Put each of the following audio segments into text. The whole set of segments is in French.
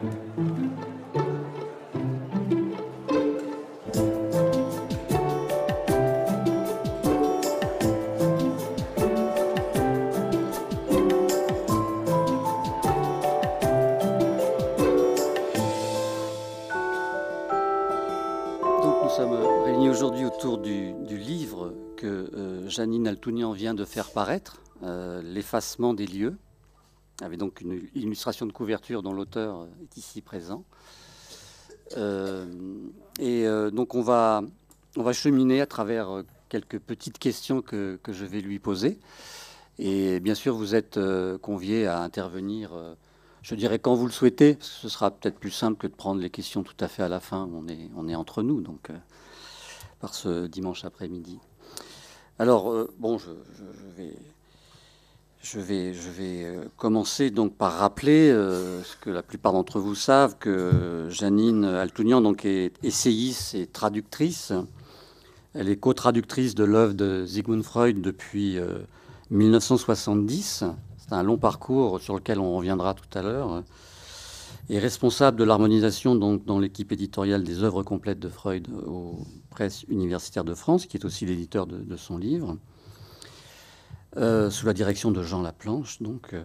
Nous sommes réunis aujourd'hui autour du livre que Janine Altounian vient de faire paraître, L'effacement des lieux, avec donc une illustration de couverture dont l'auteur est ici présent. Donc on va cheminer à travers quelques petites questions que je vais lui poser. Et bien sûr, vous êtes conviés à intervenir, je dirais quand vous le souhaitez, parce que ce sera peut-être plus simple que de prendre les questions tout à fait à la fin. On est entre nous, donc par ce dimanche après-midi. Alors, je vais commencer donc par rappeler ce que la plupart d'entre vous savent, que Janine Altounian donc est essayiste et traductrice. Elle est co-traductrice de l'œuvre de Sigmund Freud depuis 1970. C'est un long parcours sur lequel on reviendra tout à l'heure. Et responsable de l'harmonisation donc dans l'équipe éditoriale des œuvres complètes de Freud aux Presses universitaires de France, qui est aussi l'éditeur de son livre, sous la direction de Jean Laplanche. Donc,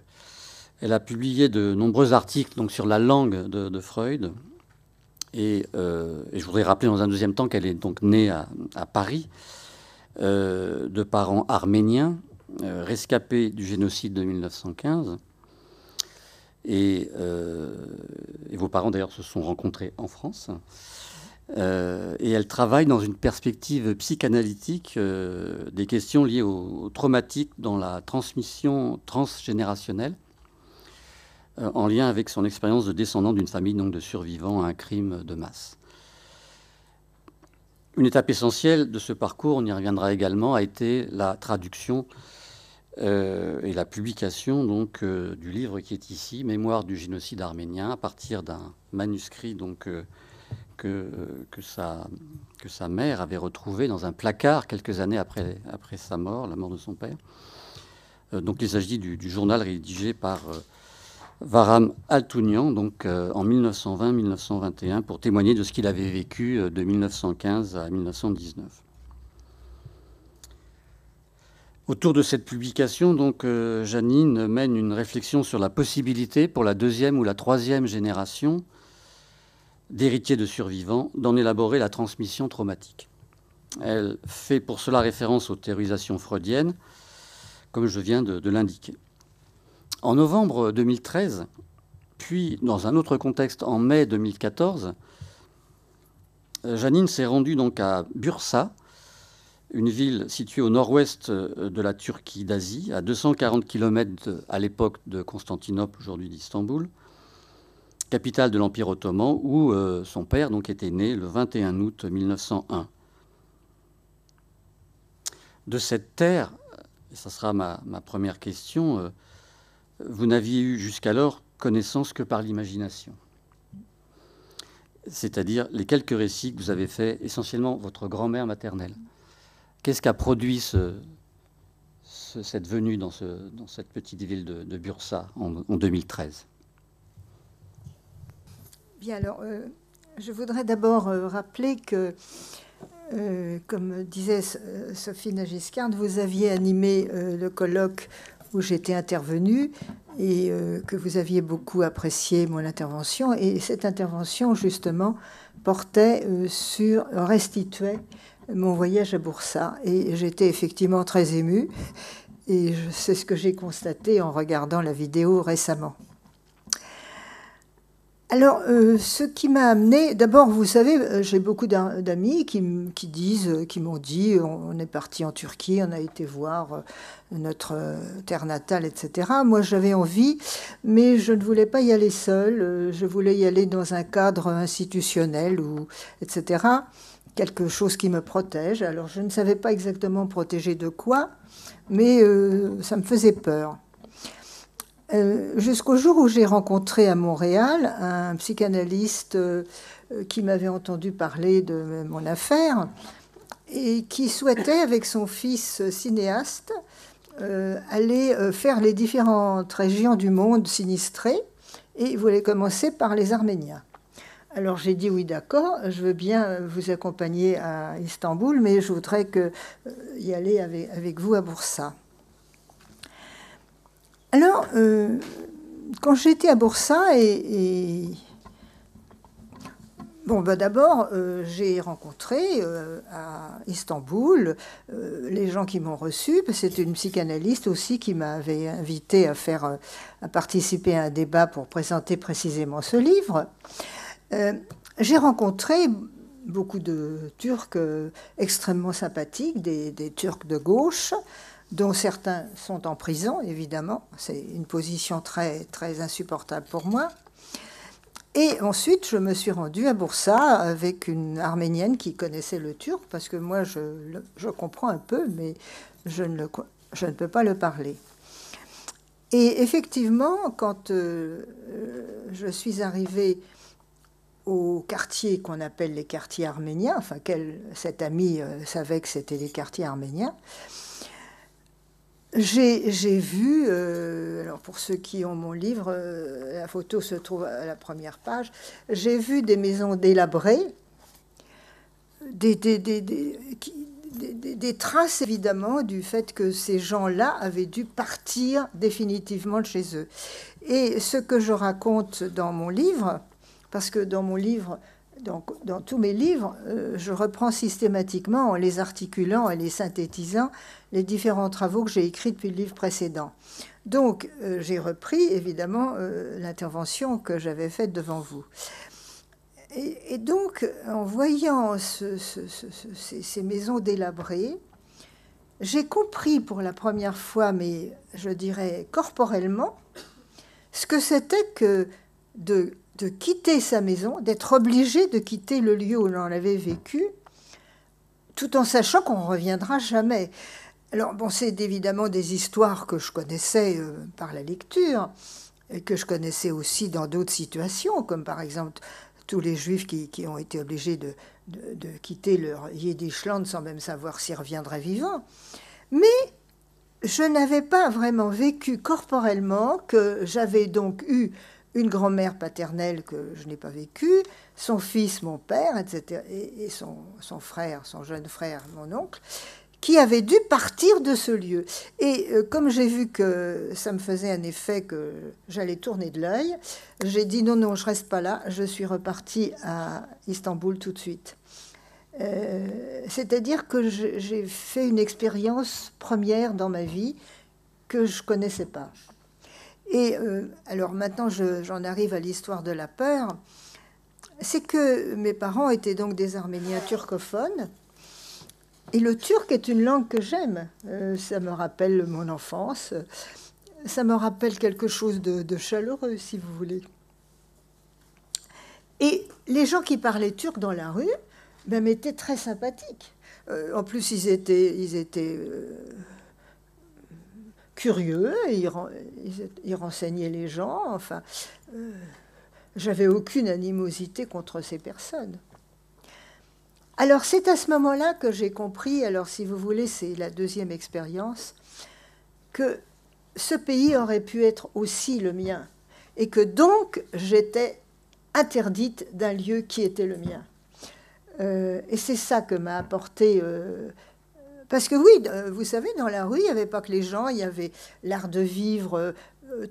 elle a publié de nombreux articles donc, sur la langue de Freud. Et je voudrais rappeler dans un deuxième temps qu'elle est donc née à Paris, de parents arméniens, rescapés du génocide de 1915. Et vos parents, d'ailleurs, se sont rencontrés en France. Et elle travaille dans une perspective psychanalytique des questions liées au traumatique dans la transmission transgénérationnelle, en lien avec son expérience de descendant d'une famille donc, de survivants à un crime de masse. Une étape essentielle de ce parcours, on y reviendra également, a été la traduction et la publication donc, du livre qui est ici, Mémoire du génocide arménien, à partir d'un manuscrit donc, que sa mère avait retrouvé dans un placard quelques années après sa mort, la mort de son père. Donc il s'agit du journal rédigé par Varam Altounian donc, en 1920-1921 pour témoigner de ce qu'il avait vécu de 1915 à 1919. Autour de cette publication, donc, Janine mène une réflexion sur la possibilité pour la deuxième ou la troisième génération d'héritiers de survivants d'en élaborer la transmission traumatique. Elle fait pour cela référence aux théorisations freudiennes, comme je viens de l'indiquer. En novembre 2013, puis dans un autre contexte en mai 2014, Janine s'est rendue donc à Bursa, une ville située au nord-ouest de la Turquie d'Asie, à 240 km à l'époque de Constantinople, aujourd'hui d'Istanbul, capitale de l'Empire ottoman, où son père donc, était né le 21 août 1901. De cette terre, et ça sera ma première question, vous n'aviez eu jusqu'alors connaissance que par l'imagination. C'est-à-dire les quelques récits que vous avez faits, essentiellement votre grand-mère maternelle. Qu'est-ce qu'a produit cette venue dans cette petite ville de Bursa en 2013 ? Bien, alors, je voudrais d'abord rappeler que, comme disait Sophie Nagiscard, vous aviez animé le colloque où j'étais intervenue et que vous aviez beaucoup apprécié mon intervention. Et cette intervention, justement, restituait mon voyage à Bursa. Et j'étais effectivement très émue. Et c'est ce que j'ai constaté en regardant la vidéo récemment. Alors, ce qui m'a amené, d'abord, vous savez, j'ai beaucoup d'amis qui m'ont dit, on est parti en Turquie, on a été voir notre terre natale, etc. Moi, j'avais envie, mais je ne voulais pas y aller seule. Je voulais y aller dans un cadre institutionnel, etc. Quelque chose qui me protège. Alors, je ne savais pas exactement protéger de quoi, mais ça me faisait peur. Jusqu'au jour où j'ai rencontré à Montréal un psychanalyste qui m'avait entendu parler de mon affaire et qui souhaitait, avec son fils cinéaste, aller faire les différentes régions du monde sinistrées et il voulait commencer par les Arméniens. Alors j'ai dit oui, d'accord, je veux bien vous accompagner à Istanbul, mais je voudrais y aller avec vous à Bursa. Alors, quand j'étais à Bursa, bon, bah d'abord, j'ai rencontré à Istanbul les gens qui m'ont reçu. C'était une psychanalyste aussi qui m'avait invité à participer à un débat pour présenter précisément ce livre. J'ai rencontré beaucoup de Turcs extrêmement sympathiques, des Turcs de gauche, dont certains sont en prison, évidemment. C'est une position très, très insupportable pour moi. Et ensuite, je me suis rendue à Bursa avec une Arménienne qui connaissait le turc, parce que moi, je comprends un peu, mais je ne peux pas le parler. Et effectivement, quand je suis arrivée au quartier qu'on appelle les quartiers arméniens, enfin, cette amie savait que c'était des quartiers arméniens, j'ai vu, alors pour ceux qui ont mon livre, la photo se trouve à la première page, j'ai vu des maisons délabrées, des traces évidemment du fait que ces gens-là avaient dû partir définitivement de chez eux. Et ce que je raconte dans mon livre, parce que dans mon livre, dans tous mes livres, je reprends systématiquement, en les articulant et les synthétisant, les différents travaux que j'ai écrits depuis le livre précédent. Donc, j'ai repris, évidemment, l'intervention que j'avais faite devant vous. Et donc, en voyant ces maisons délabrées, j'ai compris pour la première fois, mais je dirais corporellement, ce que c'était que de quitter sa maison, d'être obligé de quitter le lieu où l'on avait vécu, tout en sachant qu'on ne reviendra jamais. Alors, bon, c'est évidemment des histoires que je connaissais par la lecture, et que je connaissais aussi dans d'autres situations, comme par exemple tous les Juifs qui ont été obligés de quitter leur Yiddishland sans même savoir s'ils reviendraient vivants. Mais je n'avais pas vraiment vécu corporellement que j'avais donc eu une grand-mère paternelle que je n'ai pas vécue, son fils, mon père, etc., et son frère, son jeune frère, mon oncle, qui avaient dû partir de ce lieu. Et comme j'ai vu que ça me faisait un effet que j'allais tourner de l'œil, j'ai dit non, je reste pas là, je suis repartie à Istanbul tout de suite. C'est-à-dire que j'ai fait une expérience première dans ma vie que je connaissais pas. Et alors maintenant, j'en arrive à l'histoire de la peur. C'est que mes parents étaient donc des Arméniens turcophones. Et le turc est une langue que j'aime. Ça me rappelle mon enfance. Ça me rappelle quelque chose de chaleureux, si vous voulez. Et les gens qui parlaient turc dans la rue m'étaient très sympathiques. En plus, ils étaient curieux, ils renseignaient les gens. Enfin, j'avais aucune animosité contre ces personnes. Alors, c'est à ce moment-là que j'ai compris, alors si vous voulez, c'est la deuxième expérience, que ce pays aurait pu être aussi le mien, et que donc j'étais interdite d'un lieu qui était le mien. Et c'est ça que m'a apporté... parce que oui, vous savez, dans la rue, il n'y avait pas que les gens, il y avait l'art de vivre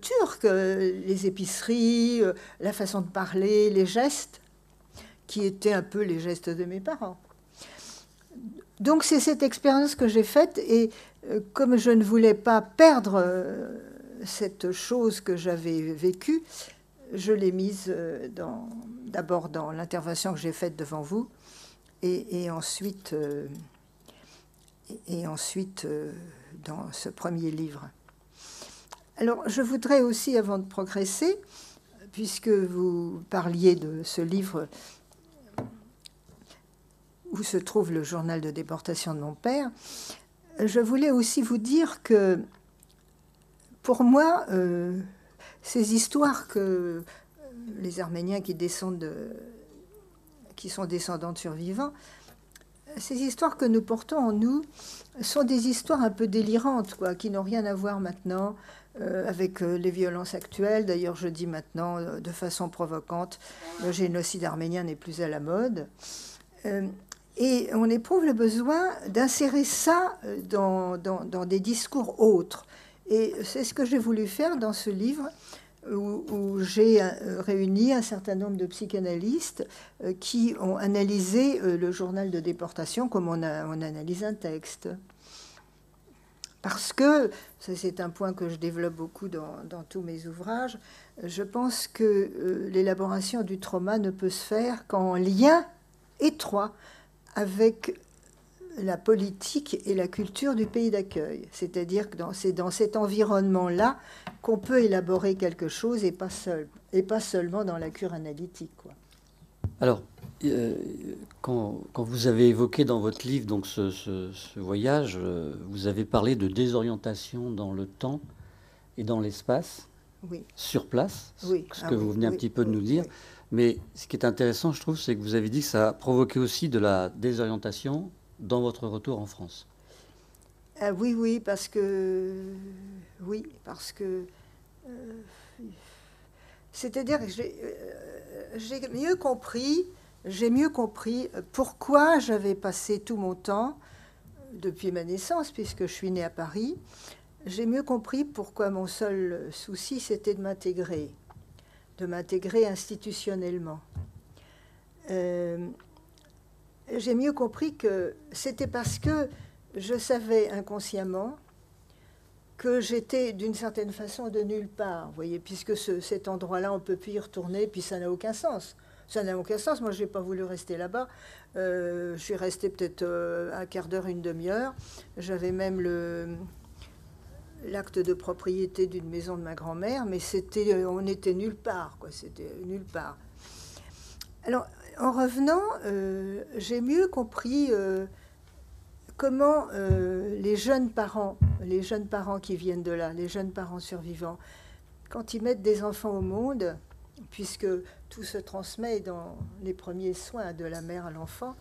turc, les épiceries, la façon de parler, les gestes, qui étaient un peu les gestes de mes parents. Donc c'est cette expérience que j'ai faite, et comme je ne voulais pas perdre cette chose que j'avais vécue, je l'ai mise d'abord dans l'intervention que j'ai faite devant vous, et ensuite dans ce premier livre. Alors je voudrais aussi, avant de progresser, puisque vous parliez de ce livre où se trouve le journal de déportation de mon père, je voulais aussi vous dire que, pour moi, ces histoires que les Arméniens qui sont descendants de survivants, ces histoires que nous portons en nous sont des histoires un peu délirantes, quoi, qui n'ont rien à voir maintenant avec les violences actuelles. D'ailleurs, je dis maintenant de façon provocante, le génocide arménien n'est plus à la mode. Et on éprouve le besoin d'insérer ça dans des discours autres. Et c'est ce que j'ai voulu faire dans ce livre, où j'ai réuni un certain nombre de psychanalystes qui ont analysé le journal de déportation comme on analyse un texte. Parce que, ça c'est un point que je développe beaucoup dans tous mes ouvrages, je pense que l'élaboration du trauma ne peut se faire qu'en lien étroit avec la politique et la culture du pays d'accueil. C'est-à-dire que c'est dans cet environnement-là qu'on peut élaborer quelque chose et pas seulement dans la cure analytique, quoi. Alors, quand vous avez évoqué dans votre livre donc ce voyage, vous avez parlé de désorientation dans le temps et dans l'espace, oui, sur place, oui, ce que vous venez un petit peu de nous dire. Oui. Mais ce qui est intéressant, je trouve, c'est que vous avez dit que ça a provoqué aussi de la désorientation dans votre retour en France. Oui, parce que... c'est-à-dire que j'ai mieux compris pourquoi j'avais passé tout mon temps, depuis ma naissance, puisque je suis née à Paris, j'ai mieux compris pourquoi mon seul souci, c'était de m'intégrer institutionnellement. J'ai mieux compris que c'était parce que je savais inconsciemment que j'étais d'une certaine façon de nulle part, vous voyez, puisque cet endroit-là, on ne peut plus y retourner, puis ça n'a aucun sens. Ça n'a aucun sens. Moi, je n'ai pas voulu rester là-bas. Je suis restée peut-être un quart d'heure, une demi-heure. J'avais même l'acte de propriété d'une maison de ma grand-mère, mais on était nulle part, quoi. C'était nulle part. Alors, en revenant, j'ai mieux compris comment les jeunes parents qui viennent de là, les jeunes parents survivants, quand ils mettent des enfants au monde, puisque tout se transmet dans les premiers soins de la mère à l'enfant,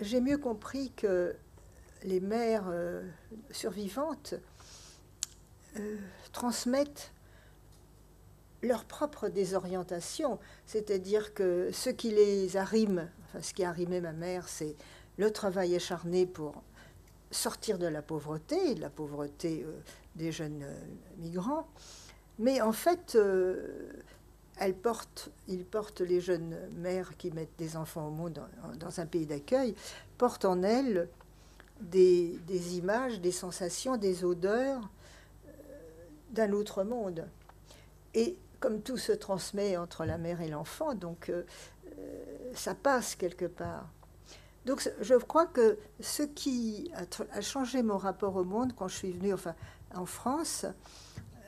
j'ai mieux compris que les mères survivantes transmettent leur propre désorientation, c'est-à-dire que ce qui les arrime, enfin ce qui a arrimé ma mère, c'est le travail acharné pour sortir de la pauvreté des jeunes migrants, mais en fait, ils portent les jeunes mères qui mettent des enfants au monde dans un pays d'accueil, portent en elles des images, des sensations, des odeurs d'un autre monde. Et comme tout se transmet entre la mère et l'enfant, donc ça passe quelque part. Donc je crois que ce qui a changé mon rapport au monde quand je suis venue en France,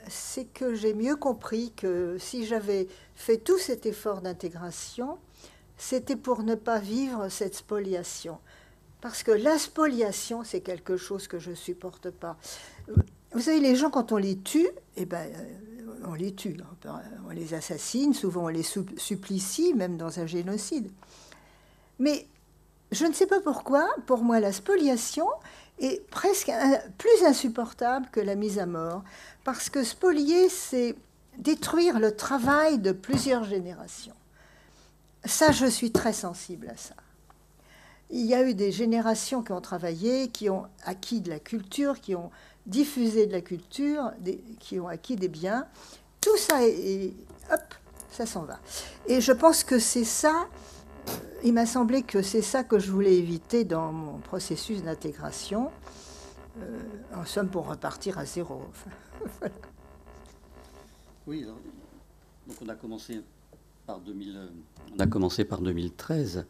c'est que j'ai mieux compris que si j'avais fait tout cet effort d'intégration, c'était pour ne pas vivre cette spoliation. Parce que la spoliation, c'est quelque chose que je ne supporte pas. Vous savez, les gens, quand on les tue, on les tue, on les assassine, souvent on les supplicie, même dans un génocide. Mais je ne sais pas pourquoi, pour moi, la spoliation est presque plus insupportable que la mise à mort. Parce que spolier, c'est détruire le travail de plusieurs générations. Ça, je suis très sensible à ça. Il y a eu des générations qui ont travaillé, qui ont acquis de la culture, qui ont diffusé de la culture, qui ont acquis des biens. Tout ça, hop, ça s'en va. Et je pense que c'est ça, il m'a semblé que c'est ça que je voulais éviter dans mon processus d'intégration, en somme pour repartir à zéro. Enfin, voilà. Oui, alors, donc on a commencé par 2013.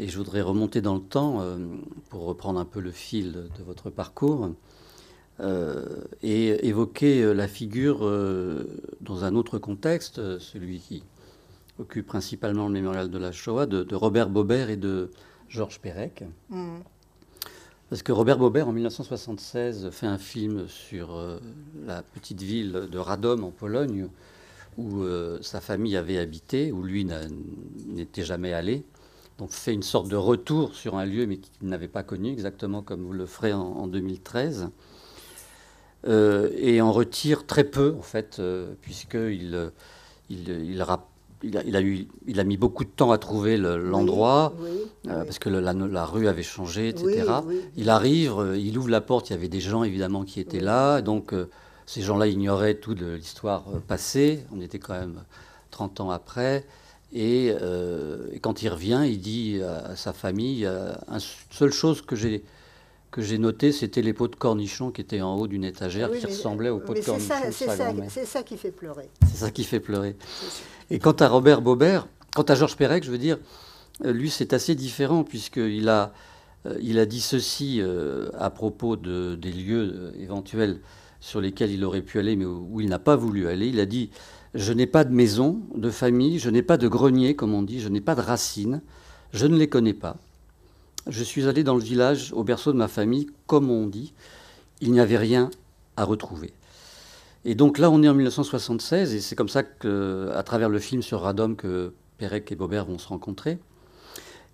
Et je voudrais remonter dans le temps pour reprendre un peu le fil de votre parcours et évoquer la figure dans un autre contexte, celui qui occupe principalement le mémorial de la Shoah, de Robert Baubert et de Georges Perec. Mm. Parce que Robert Baubert, en 1976, fait un film sur la petite ville de Radom, en Pologne, où sa famille avait habité, où lui n'était jamais allé. Donc fait une sorte de retour sur un lieu, mais qu'il n'avait pas connu, exactement comme vous le ferez en 2013. et en retire très peu, en fait, puisqu'il il a mis beaucoup de temps à trouver l'endroit, parce que la rue avait changé, etc. Il arrive, il ouvre la porte, il y avait des gens évidemment qui étaient là, donc ces gens-là ignoraient tout de l'histoire passée, on était quand même 30 ans après, et quand il revient, il dit à sa famille, une seule chose que j'ai noté, c'était les pots de cornichons qui étaient en haut d'une étagère, qui ressemblaient aux pots de cornichons de sa grand-mère. C'est ça qui fait pleurer. C'est ça qui fait pleurer. Et quant à Robert Baubert, quant à Georges Perec, je veux dire, lui, c'est assez différent, puisqu'il a dit ceci à propos des lieux éventuels sur lesquels il aurait pu aller, mais où il n'a pas voulu aller. Il a dit « Je n'ai pas de maison, de famille, je n'ai pas de grenier, comme on dit, je n'ai pas de racines, je ne les connais pas. Je suis allé dans le village, au berceau de ma famille, comme on dit, il n'y avait rien à retrouver. » Et donc là, on est en 1976, et c'est comme ça qu'à travers le film sur Radom, que Perec et Baubert vont se rencontrer.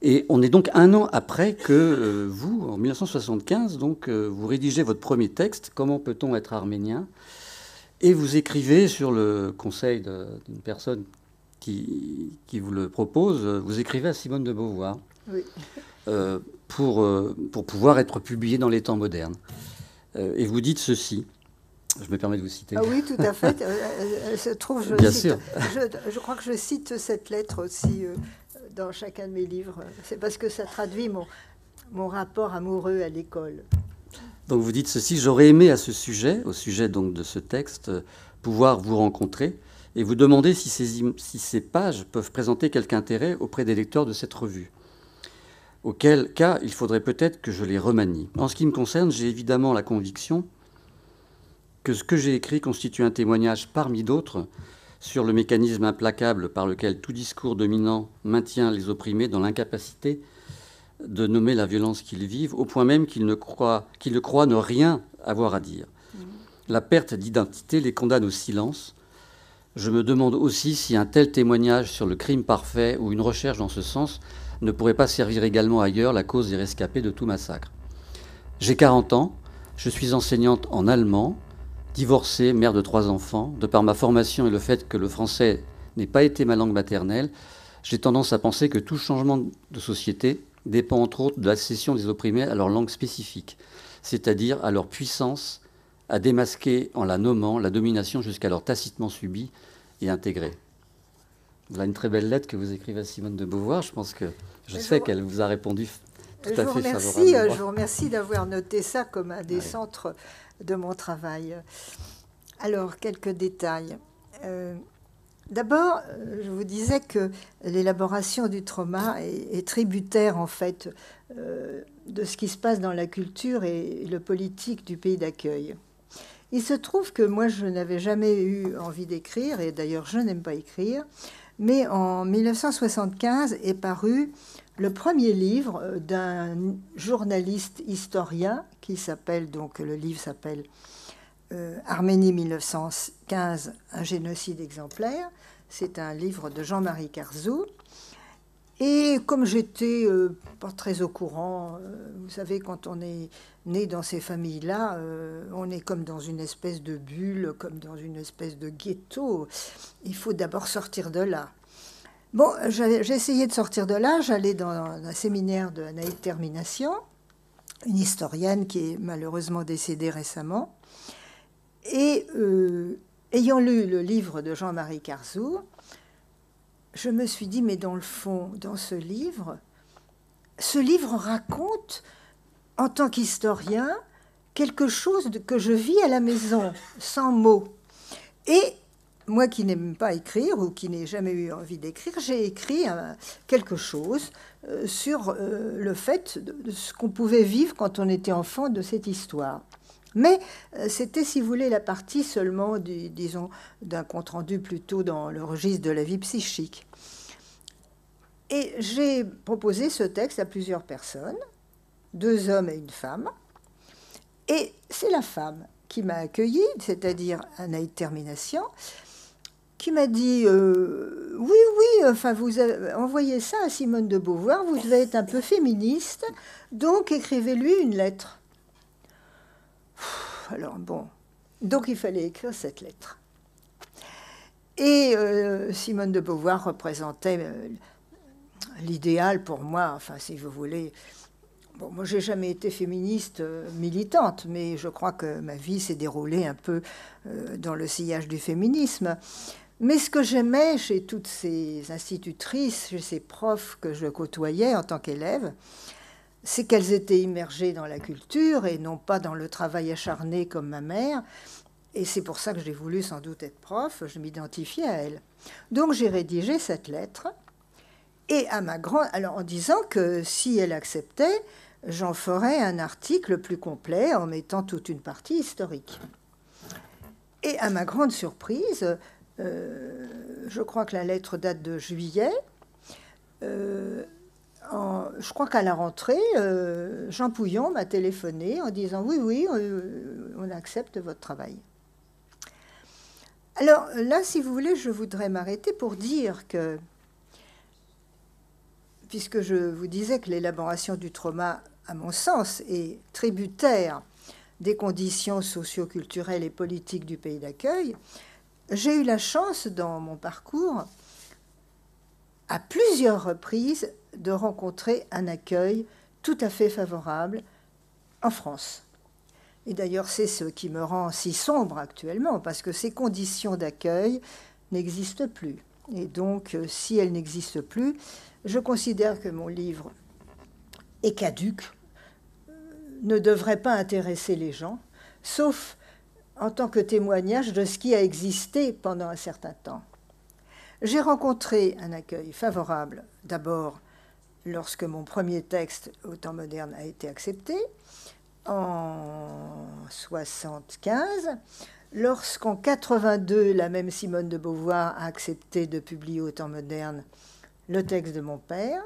Et on est donc un an après que vous, en 1975, donc, vous rédigez votre premier texte, « Comment peut-on être arménien ?» Et vous écrivez, sur le conseil d'une personne qui vous le propose, vous écrivez à Simone de Beauvoir. Oui. Pour pouvoir être publié dans les temps modernes. Et vous dites ceci, je me permets de vous citer. Ah oui, tout à fait. Se trouve, Bien sûr. Je crois que je cite cette lettre aussi dans chacun de mes livres. C'est parce que ça traduit mon rapport amoureux à l'école. Donc vous dites ceci, j'aurais aimé à ce sujet, au sujet donc de ce texte, pouvoir vous rencontrer et vous demander si ces pages peuvent présenter quelque intérêt auprès des lecteurs de cette revue. Auquel cas, il faudrait peut-être que je les remanie. En ce qui me concerne, j'ai évidemment la conviction que ce que j'ai écrit constitue un témoignage parmi d'autres sur le mécanisme implacable par lequel tout discours dominant maintient les opprimés dans l'incapacité de nommer la violence qu'ils vivent, au point même qu'ils croient ne rien avoir à dire. La perte d'identité les condamne au silence. Je me demande aussi si un tel témoignage sur le crime parfait ou une recherche dans ce sens ne pourrait pas servir également ailleurs la cause des rescapés de tout massacre. J'ai 40 ans, je suis enseignante en allemand, divorcée, mère de 3 enfants. De par ma formation et le fait que le français n'ait pas été ma langue maternelle, j'ai tendance à penser que tout changement de société dépend entre autres de l'accession des opprimés à leur langue spécifique, c'est-à-dire à leur puissance à démasquer en la nommant la domination jusqu'alors tacitement subie et intégrée. Voilà une très belle lettre que vous écrivez à Simone de Beauvoir. Je pense que je sais qu'elle vous a répondu tout à fait favorablement. Je vous remercie d'avoir noté ça comme un des centres de mon travail. Alors, quelques détails. D'abord, je vous disais que l'élaboration du trauma est tributaire, en fait, de ce qui se passe dans la culture et le politique du pays d'accueil. Il se trouve que moi, je n'avais jamais eu envie d'écrire, et d'ailleurs, je n'aime pas écrire, mais en 1975 est paru le premier livre d'un journaliste historien qui s'appelle, donc le livre s'appelle Arménie 1915, un génocide exemplaire. C'est un livre de Jean-Marie Carzou. Et comme j'étais pas très au courant, vous savez, quand on est né dans ces familles-là, on est comme dans une espèce de bulle, comme dans une espèce de ghetto. Il faut d'abord sortir de là. Bon, j'ai essayé de sortir de là. J'allais dans un séminaire de Anaïde Termination, une historienne qui est malheureusement décédée récemment. Et ayant lu le livre de Jean-Marie Carzou, je me suis dit, mais dans le fond, dans ce livre raconte, en tant qu'historien, quelque chose que je vis à la maison, sans mots. Et moi qui n'aime pas écrire, ou qui n'ai jamais eu envie d'écrire, j'ai écrit quelque chose sur le fait de ce qu'on pouvait vivre quand on était enfant de cette histoire. Mais c'était, si vous voulez, la partie seulement, disons, d'un compte-rendu plutôt dans le registre de la vie psychique. Et j'ai proposé ce texte à plusieurs personnes, 2 hommes et une femme. Et c'est la femme qui m'a accueillie, c'est-à-dire Anaïde Termination, qui m'a dit oui, enfin, vous avez envoyé ça à Simone de Beauvoir, vous devez être un peu féministe, donc écrivez-lui une lettre. Alors bon, Donc il fallait écrire cette lettre. Et Simone de Beauvoir représentait l'idéal pour moi, enfin si vous voulez. Bon, moi j'ai jamais été féministe militante, mais je crois que ma vie s'est déroulée un peu dans le sillage du féminisme. Mais ce que j'aimais chez toutes ces institutrices, chez ces profs que je côtoyais en tant qu'élève, c'est qu'elles étaient immergées dans la culture et non pas dans le travail acharné comme ma mère. Et c'est pour ça que j'ai voulu sans doute être prof, je m'identifiais à elle. Donc j'ai rédigé cette lettre, et à ma grande... Alors en disant que si elle acceptait, j'en ferais un article plus complet en mettant toute une partie historique. Et à ma grande surprise, je crois que la lettre date de juillet, je crois qu'à la rentrée, Jean Pouillon m'a téléphoné en disant « Oui, oui, on accepte votre travail ». Alors là, si vous voulez, je voudrais m'arrêter pour dire que, puisque je vous disais que l'élaboration du trauma, à mon sens, est tributaire des conditions socio-culturelles et politiques du pays d'accueil, j'ai eu la chance dans mon parcours, à plusieurs reprises, de rencontrer un accueil tout à fait favorable en France. Et d'ailleurs, c'est ce qui me rend si sombre actuellement, parce que ces conditions d'accueil n'existent plus. Et donc, si elles n'existent plus, je considère que mon livre est caduc, ne devrait pas intéresser les gens, sauf en tant que témoignage de ce qui a existé pendant un certain temps. J'ai rencontré un accueil favorable, d'abord lorsque mon premier texte au temps moderne a été accepté, en 1975, lorsqu'en 1982, la même Simone de Beauvoir a accepté de publier au temps moderne le texte de mon père,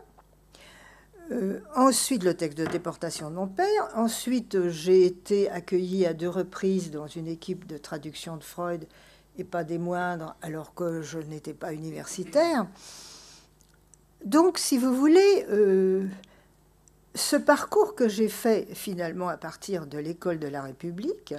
ensuite le texte de déportation de mon père, ensuite j'ai été accueillie à 2 reprises dans une équipe de traduction de Freud, et pas des moindres, alors que je n'étais pas universitaire. Donc, si vous voulez, ce parcours que j'ai fait finalement à partir de l'école de la République,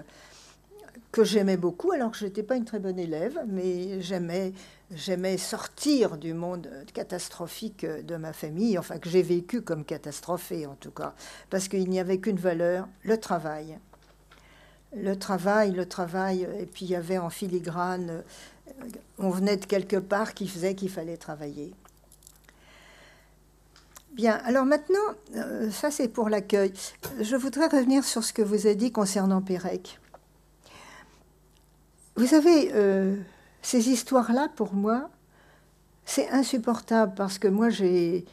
que j'aimais beaucoup, alors que je n'étais pas une très bonne élève, mais j'aimais sortir du monde catastrophique de ma famille, enfin que j'ai vécu comme catastrophée en tout cas, parce qu'il n'y avait qu'une valeur, le travail. Le travail, et puis il y avait en filigrane, on venait de quelque part qui faisait qu'il fallait travailler. Bien, alors maintenant, ça c'est pour l'accueil. Je voudrais revenir sur ce que vous avez dit concernant Pérec. Vous savez, ces histoires-là, pour moi, c'est insupportable parce que moi, je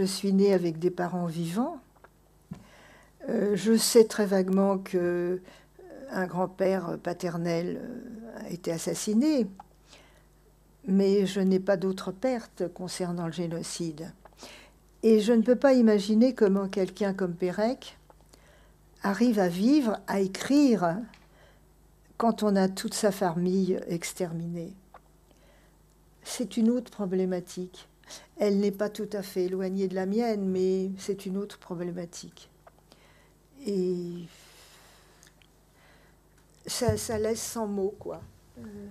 suis née avec des parents vivants. Je sais très vaguement qu'un grand-père paternel a été assassiné, mais je n'ai pas d'autres pertes concernant le génocide. Et je ne peux pas imaginer comment quelqu'un comme Pérec arrive à vivre, à écrire, quand on a toute sa famille exterminée. C'est une autre problématique. Elle n'est pas tout à fait éloignée de la mienne, mais c'est une autre problématique. Et ça laisse sans mots, quoi.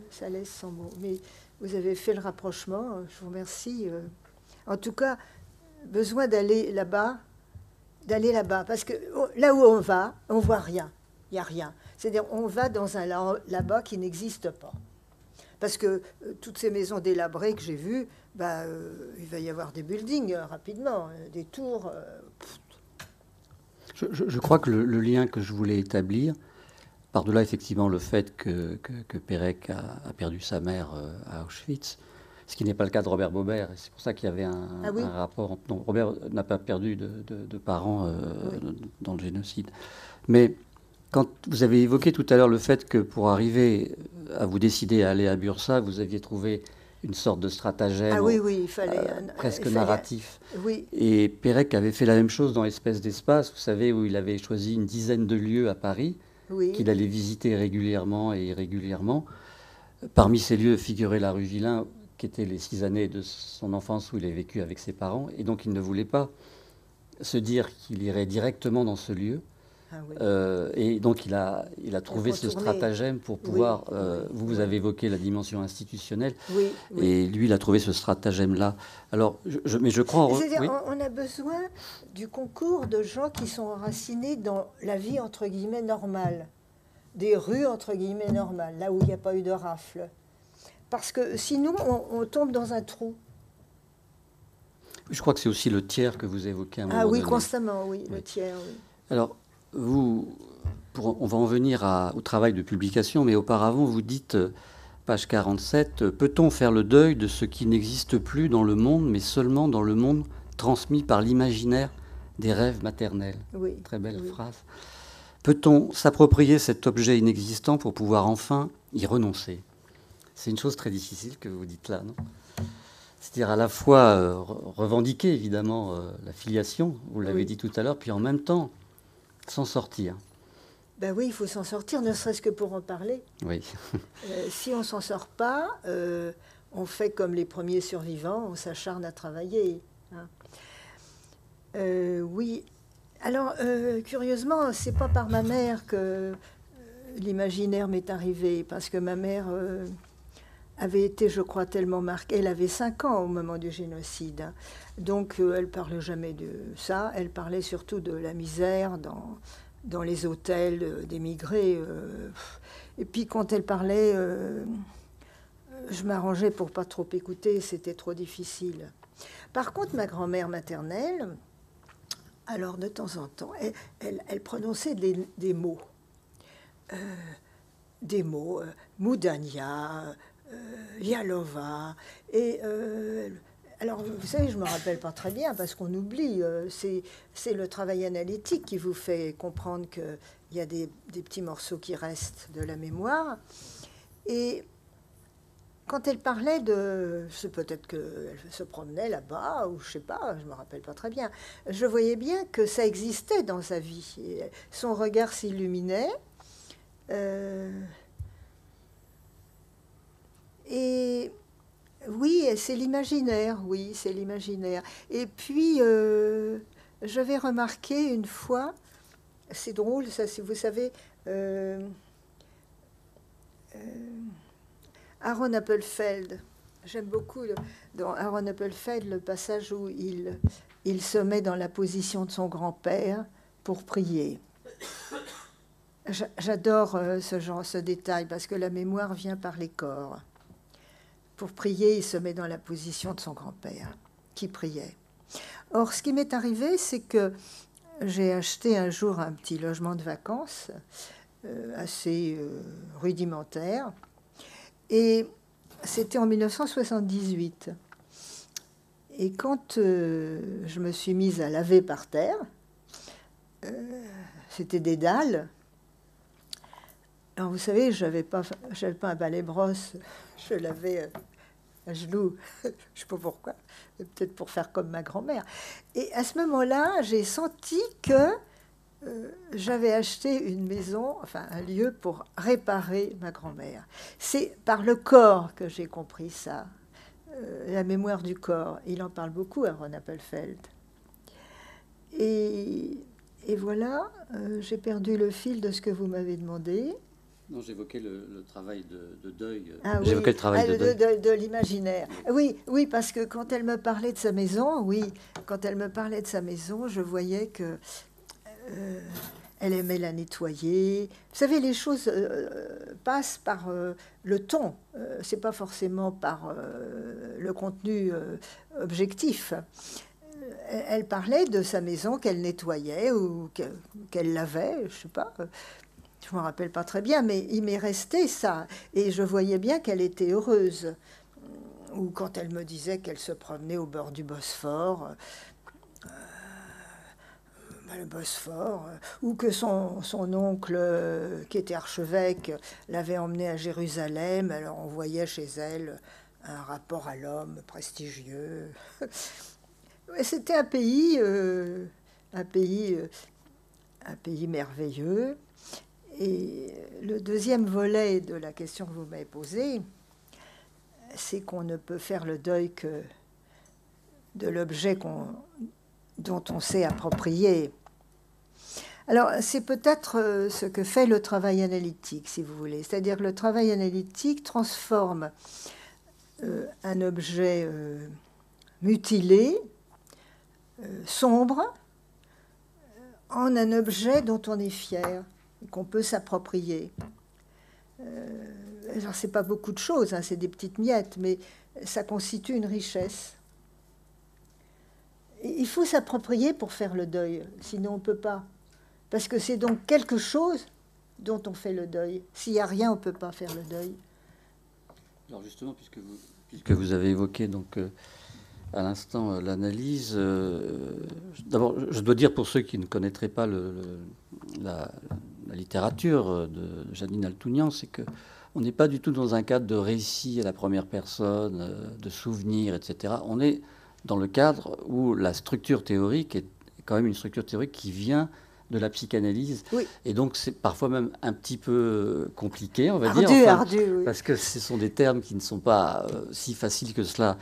Ça laisse sans mots. Mais vous avez fait le rapprochement, je vous remercie. En tout cas, besoin d'aller là-bas, parce que là où on va, on voit rien, il n'y a rien. C'est-à-dire, on va dans un là-bas qui n'existe pas. Parce que toutes ces maisons délabrées que j'ai vues, il va y avoir des buildings rapidement, des tours. Je crois que le lien que je voulais établir, par-delà effectivement le fait que Pérec a perdu sa mère à Auschwitz, ce qui n'est pas le cas de Robert Baubert. C'est pour ça qu'il y avait un rapport. Non, Robert n'a pas perdu de parents dans le génocide. Mais quand vous avez évoqué tout à l'heure le fait que pour arriver à vous décider à aller à Bursa, vous aviez trouvé une sorte de stratagème il fallait, presque narratif. Oui. Et Pérec avait fait la même chose dans Espèce d'espace, vous savez, où il avait choisi une dizaine de lieux à Paris qu'il allait visiter régulièrement et irrégulièrement. Parmi ces lieux figurait la rue Villain, qui étaient les 6 années de son enfance où il a vécu avec ses parents. Et donc il ne voulait pas se dire qu'il irait directement dans ce lieu, Ah oui. Et donc il a trouvé ce stratagème pour pouvoir... vous avez évoqué la dimension institutionnelle, oui, oui. Et lui, il a trouvé ce stratagème-là. Alors, mais je crois... C'est-à-dire, on a besoin du concours de gens qui sont enracinés dans la vie, entre guillemets, normale. Des rues, entre guillemets, normales, là où il n'y a pas eu de rafle. Parce que sinon, on tombe dans un trou. Je crois que c'est aussi le tiers que vous évoquez à un moment donné. Ah oui, constamment, oui, le tiers, oui. Alors, on va en venir au travail de publication, mais auparavant, vous dites, page 47, « Peut-on faire le deuil de ce qui n'existe plus dans le monde, mais seulement dans le monde transmis par l'imaginaire des rêves maternels ?» Oui. Très belle phrase. Peut-on s'approprier cet objet inexistant pour pouvoir enfin y renoncer? C'est une chose très difficile que vous dites là, non? C'est-à-dire à la fois revendiquer, évidemment, la filiation, vous l'avez dit tout à l'heure, puis en même temps, s'en sortir. Ben oui, il faut s'en sortir, ne serait-ce que pour en parler. Oui. Si on ne s'en sort pas, on fait comme les premiers survivants, on s'acharne à travailler. Hein. Oui. Alors, curieusement, c'est pas par ma mère que l'imaginaire m'est arrivé, parce que ma mère avait été, je crois, tellement marquée. Elle avait 5 ans au moment du génocide. Hein. Donc, elle ne parlait jamais de ça. Elle parlait surtout de la misère dans les hôtels d'émigrés. Et puis, quand elle parlait, je m'arrangeais pour pas trop écouter. C'était trop difficile. Par contre, ma grand-mère maternelle, alors de temps en temps, elle prononçait des mots. Moudania, Yalova. Et alors, vous savez, je ne me rappelle pas très bien parce qu'on oublie. C'est le travail analytique qui vous fait comprendre qu'il y a des petits morceaux qui restent de la mémoire. Et quand elle parlait c'est peut-être qu'elle se promenait là-bas, ou je ne sais pas, je ne me rappelle pas très bien. Je voyais bien que ça existait dans sa vie. Et son regard s'illuminait. Et oui, c'est l'imaginaire, oui, c'est l'imaginaire. Et puis, j'avais remarqué une fois, c'est drôle, ça, si vous savez, Aaron Appelfeld, j'aime beaucoup dans Aaron Appelfeld le passage où il se met dans la position de son grand-père pour prier. J'adore ce détail parce que la mémoire vient par les corps. Pour prier, il se met dans la position de son grand-père qui priait. Or, ce qui m'est arrivé, c'est que j'ai acheté un jour un petit logement de vacances assez rudimentaire et c'était en 1978. Et quand je me suis mise à laver par terre, c'était des dalles. Alors, vous savez, je n'avais pas un balai-brosse, je lavais à genoux, je ne sais pas pourquoi, peut-être pour faire comme ma grand-mère. Et à ce moment-là, j'ai senti que j'avais acheté une maison, enfin un lieu pour réparer ma grand-mère. C'est par le corps que j'ai compris ça, la mémoire du corps. Il en parle beaucoup, Aaron Appelfeld. Et voilà, j'ai perdu le fil de ce que vous m'avez demandé. Non, j'évoquais le travail de deuil. Ah, j'évoquais oui. le travail de deuil. De l'imaginaire. Oui, parce que quand elle me parlait de sa maison, je voyais que elle aimait la nettoyer. Vous savez, les choses passent par le ton. C'est pas forcément par le contenu objectif. Elle parlait de sa maison qu'elle nettoyait ou qu'elle lavait, je sais pas. Je ne me rappelle pas très bien, mais il m'est resté ça. Et je voyais bien qu'elle était heureuse. Ou quand elle me disait qu'elle se promenait au bord du Bosphore, le Bosphore, ou que son oncle, qui était archevêque, l'avait emmenée à Jérusalem. Alors on voyait chez elle un rapport à l'homme prestigieux. C'était un pays merveilleux. Et le deuxième volet de la question que vous m'avez posée, c'est qu'on ne peut faire le deuil que de l'objet dont on s'est approprié. Alors, c'est peut-être ce que fait le travail analytique, si vous voulez. C'est-à-dire que le travail analytique transforme un objet mutilé, sombre, en un objet dont on est fier, qu'on peut s'approprier. Alors, c'est pas beaucoup de choses, hein, c'est des petites miettes, mais ça constitue une richesse. Et il faut s'approprier pour faire le deuil, sinon on ne peut pas. Parce que c'est donc quelque chose dont on fait le deuil. S'il n'y a rien, on ne peut pas faire le deuil. Alors justement, puisque vous avez évoqué donc, à l'instant l'analyse, d'abord, je dois dire pour ceux qui ne connaîtraient pas la littérature de Jeanine Altounian, c'est qu'on n'est pas du tout dans un cadre de récit à la première personne, de souvenirs, etc. On est dans le cadre où la structure théorique est quand même une structure théorique qui vient de la psychanalyse. Oui. Et donc, c'est parfois même un petit peu compliqué, on va dire. Enfin, ardu, oui. Parce que ce sont des termes qui ne sont pas si faciles que cela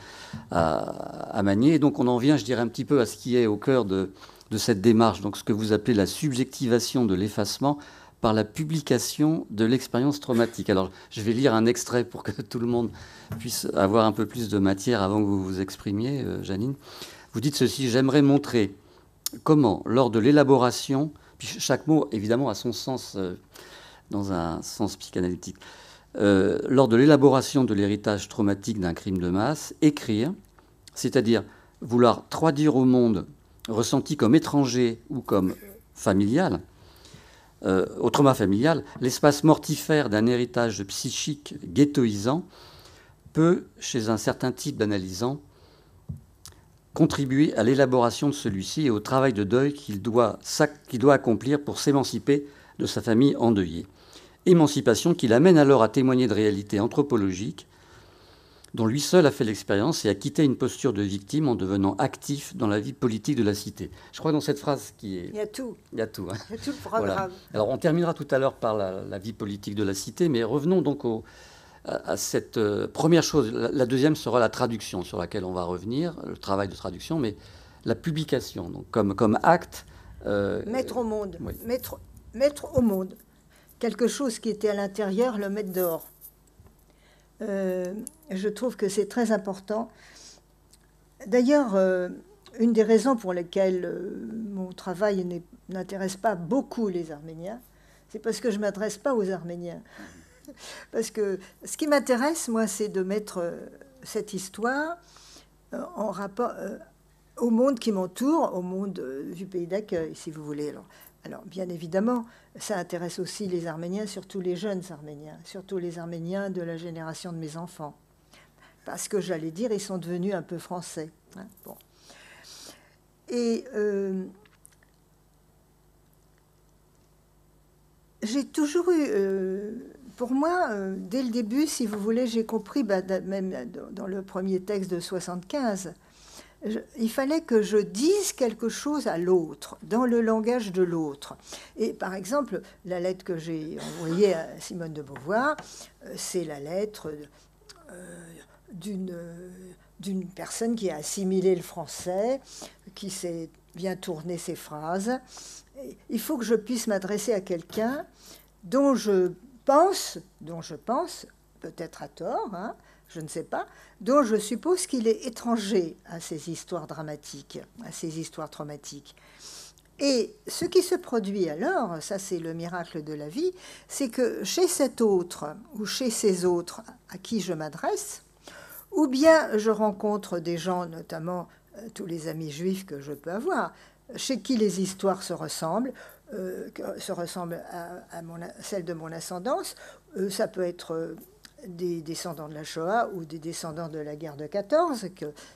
à manier. Et donc, on en vient, je dirais, un petit peu à ce qui est au cœur de cette démarche. Donc, ce que vous appelez la subjectivation de l'effacement par la publication de l'expérience traumatique. Alors, je vais lire un extrait pour que tout le monde puisse avoir un peu plus de matière avant que vous vous exprimiez, Jeanine. Vous dites ceci: j'aimerais montrer comment, lors de l'élaboration, puis chaque mot évidemment a son sens dans un sens psychanalytique, lors de l'élaboration de l'héritage traumatique d'un crime de masse, écrire, c'est-à-dire vouloir traduire au monde ressenti comme étranger ou comme familial, au trauma familial, l'espace mortifère d'un héritage psychique ghettoisant peut, chez un certain type d'analysant, contribuer à l'élaboration de celui-ci et au travail de deuil qu'il doit accomplir pour s'émanciper de sa famille endeuillée. Émancipation qui l'amène alors à témoigner de réalités anthropologiques dont lui seul a fait l'expérience et à quitter une posture de victime en devenant actif dans la vie politique de la cité. Je crois que dans cette phrase qui est... Il y a tout. Il y a tout. Hein. Il y a tout le programme. Voilà. Alors on terminera tout à l'heure par la vie politique de la cité, mais revenons donc à cette première chose. La deuxième sera la traduction, sur laquelle on va revenir, le travail de traduction, mais la publication, donc comme acte. Mettre au monde. Oui. Mettre au monde. Quelque chose qui était à l'intérieur, le mettre dehors. Je trouve que c'est très important. D'ailleurs, une des raisons pour lesquelles mon travail n'intéresse pas beaucoup les Arméniens, c'est parce que je ne m'adresse pas aux Arméniens. Parce que ce qui m'intéresse, moi, c'est de mettre cette histoire en rapport au monde qui m'entoure, au monde du pays d'accueil, si vous voulez. Alors, bien évidemment, ça intéresse aussi les Arméniens, surtout les jeunes Arméniens, surtout les Arméniens de la génération de mes enfants. Parce que, j'allais dire, ils sont devenus un peu français. Hein, bon. Et j'ai toujours eu... pour moi, dès le début, si vous voulez, j'ai compris, même dans le premier texte de 75, il fallait que je dise quelque chose à l'autre, dans le langage de l'autre. Et par exemple, la lettre que j'ai envoyée à Simone de Beauvoir, c'est la lettre d'une personne qui a assimilé le français, qui sait bien tourner ses phrases. Il faut que je puisse m'adresser à quelqu'un dont je pense, peut-être à tort, hein, je ne sais pas, dont je suppose qu'il est étranger à ces histoires dramatiques, à ces histoires traumatiques. Et ce qui se produit alors, ça c'est le miracle de la vie, c'est que chez cet autre ou chez ces autres à qui je m'adresse, ou bien je rencontre des gens, notamment tous les amis juifs que je peux avoir, chez qui les histoires se ressemblent à celle de mon ascendance. Ça peut être des descendants de la Shoah ou des descendants de la guerre de 14,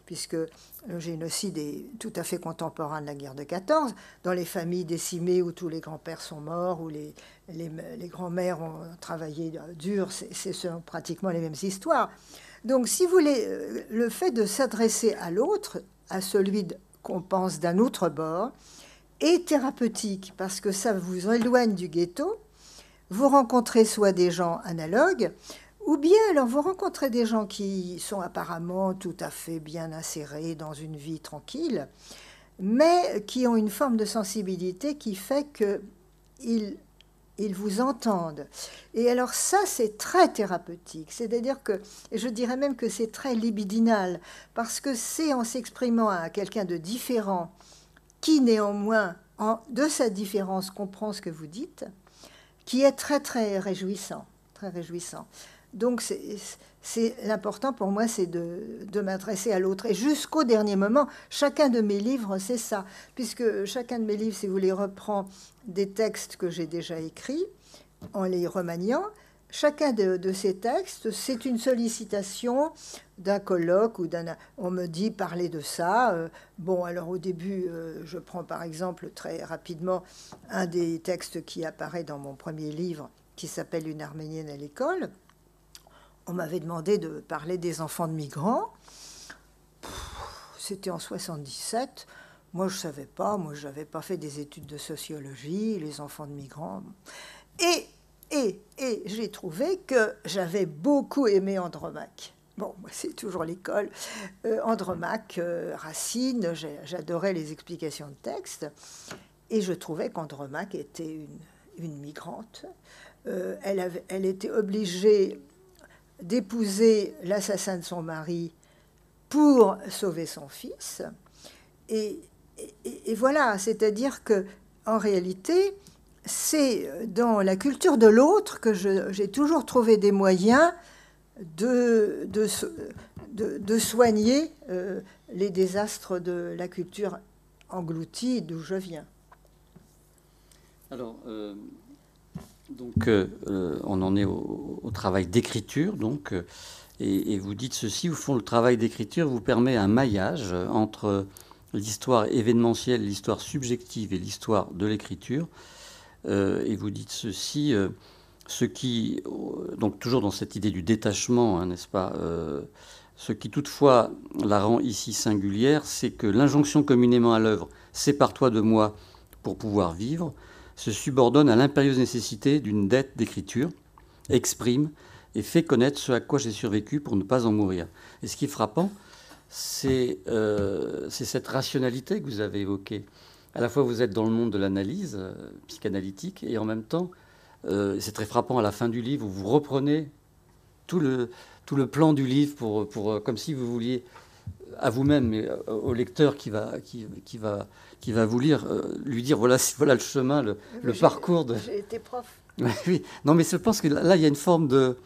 puisque j'ai une aussi des tout à fait contemporains de la guerre de 14, dans les familles décimées où tous les grands-pères sont morts, où les grands-mères ont travaillé dur, ce sont pratiquement les mêmes histoires. Donc, si vous voulez, le fait de s'adresser à l'autre, à celui qu'on pense d'un autre bord, est thérapeutique, parce que ça vous éloigne du ghetto. Vous rencontrez soit des gens analogues, ou bien alors vous rencontrez des gens qui sont apparemment tout à fait bien insérés dans une vie tranquille, mais qui ont une forme de sensibilité qui fait qu'ils ils vous entendent. Et alors ça, c'est très thérapeutique. C'est-à-dire que, et je dirais même que c'est très libidinal, parce que c'est en s'exprimant à quelqu'un de différent, qui néanmoins, de sa différence, comprend ce que vous dites, qui est très très réjouissant, très réjouissant. Donc c'est l'important pour moi, c'est de m'adresser à l'autre. Et jusqu'au dernier moment, chacun de mes livres, c'est ça. Puisque chacun de mes livres, si vous voulez, reprend des textes que j'ai déjà écrits, en les remaniant. Chacun de ces textes, c'est une sollicitation d'un colloque ou d'un... On me dit, parlez de ça. Bon, alors au début, je prends par exemple très rapidement un des textes qui apparaît dans mon premier livre, qui s'appelle Une Arménienne à l'école. On m'avait demandé de parler des enfants de migrants. C'était en 77. Moi, je ne savais pas. Moi, je n'avais pas fait des études de sociologie, les enfants de migrants. Et j'ai trouvé que j'avais beaucoup aimé Andromaque. Bon, c'est toujours l'école. Andromaque, Racine, j'adorais les explications de texte. Et je trouvais qu'Andromaque était une migrante. Elle était obligée d'épouser l'assassin de son mari pour sauver son fils. Et voilà, c'est-à-dire que en réalité, c'est dans la culture de l'autre que j'ai toujours trouvé des moyens de soigner les désastres de la culture engloutie d'où je viens. Alors, donc, on en est au travail d'écriture, donc, et vous dites ceci, au fond, le travail d'écriture vous permet un maillage entre l'histoire événementielle, l'histoire subjective et l'histoire de l'écriture. Et vous dites ceci, ce qui, donc toujours dans cette idée du détachement, hein, n'est-ce pas, ce qui toutefois la rend ici singulière, c'est que l'injonction communément à l'œuvre « sépare-toi de moi pour pouvoir vivre » se subordonne à l'impérieuse nécessité d'une dette d'écriture, exprime et fait connaître ce à quoi j'ai survécu pour ne pas en mourir. Et ce qui est frappant, c'est cette rationalité que vous avez évoquée. À la fois, vous êtes dans le monde de l'analyse psychanalytique, et en même temps, c'est très frappant à la fin du livre, où vous reprenez tout le plan du livre pour comme si vous vouliez à vous-même, mais au lecteur qui va vous lire, lui dire voilà le chemin, le parcours de... J'ai été prof. Oui, non, mais je pense que là, il y a une forme de...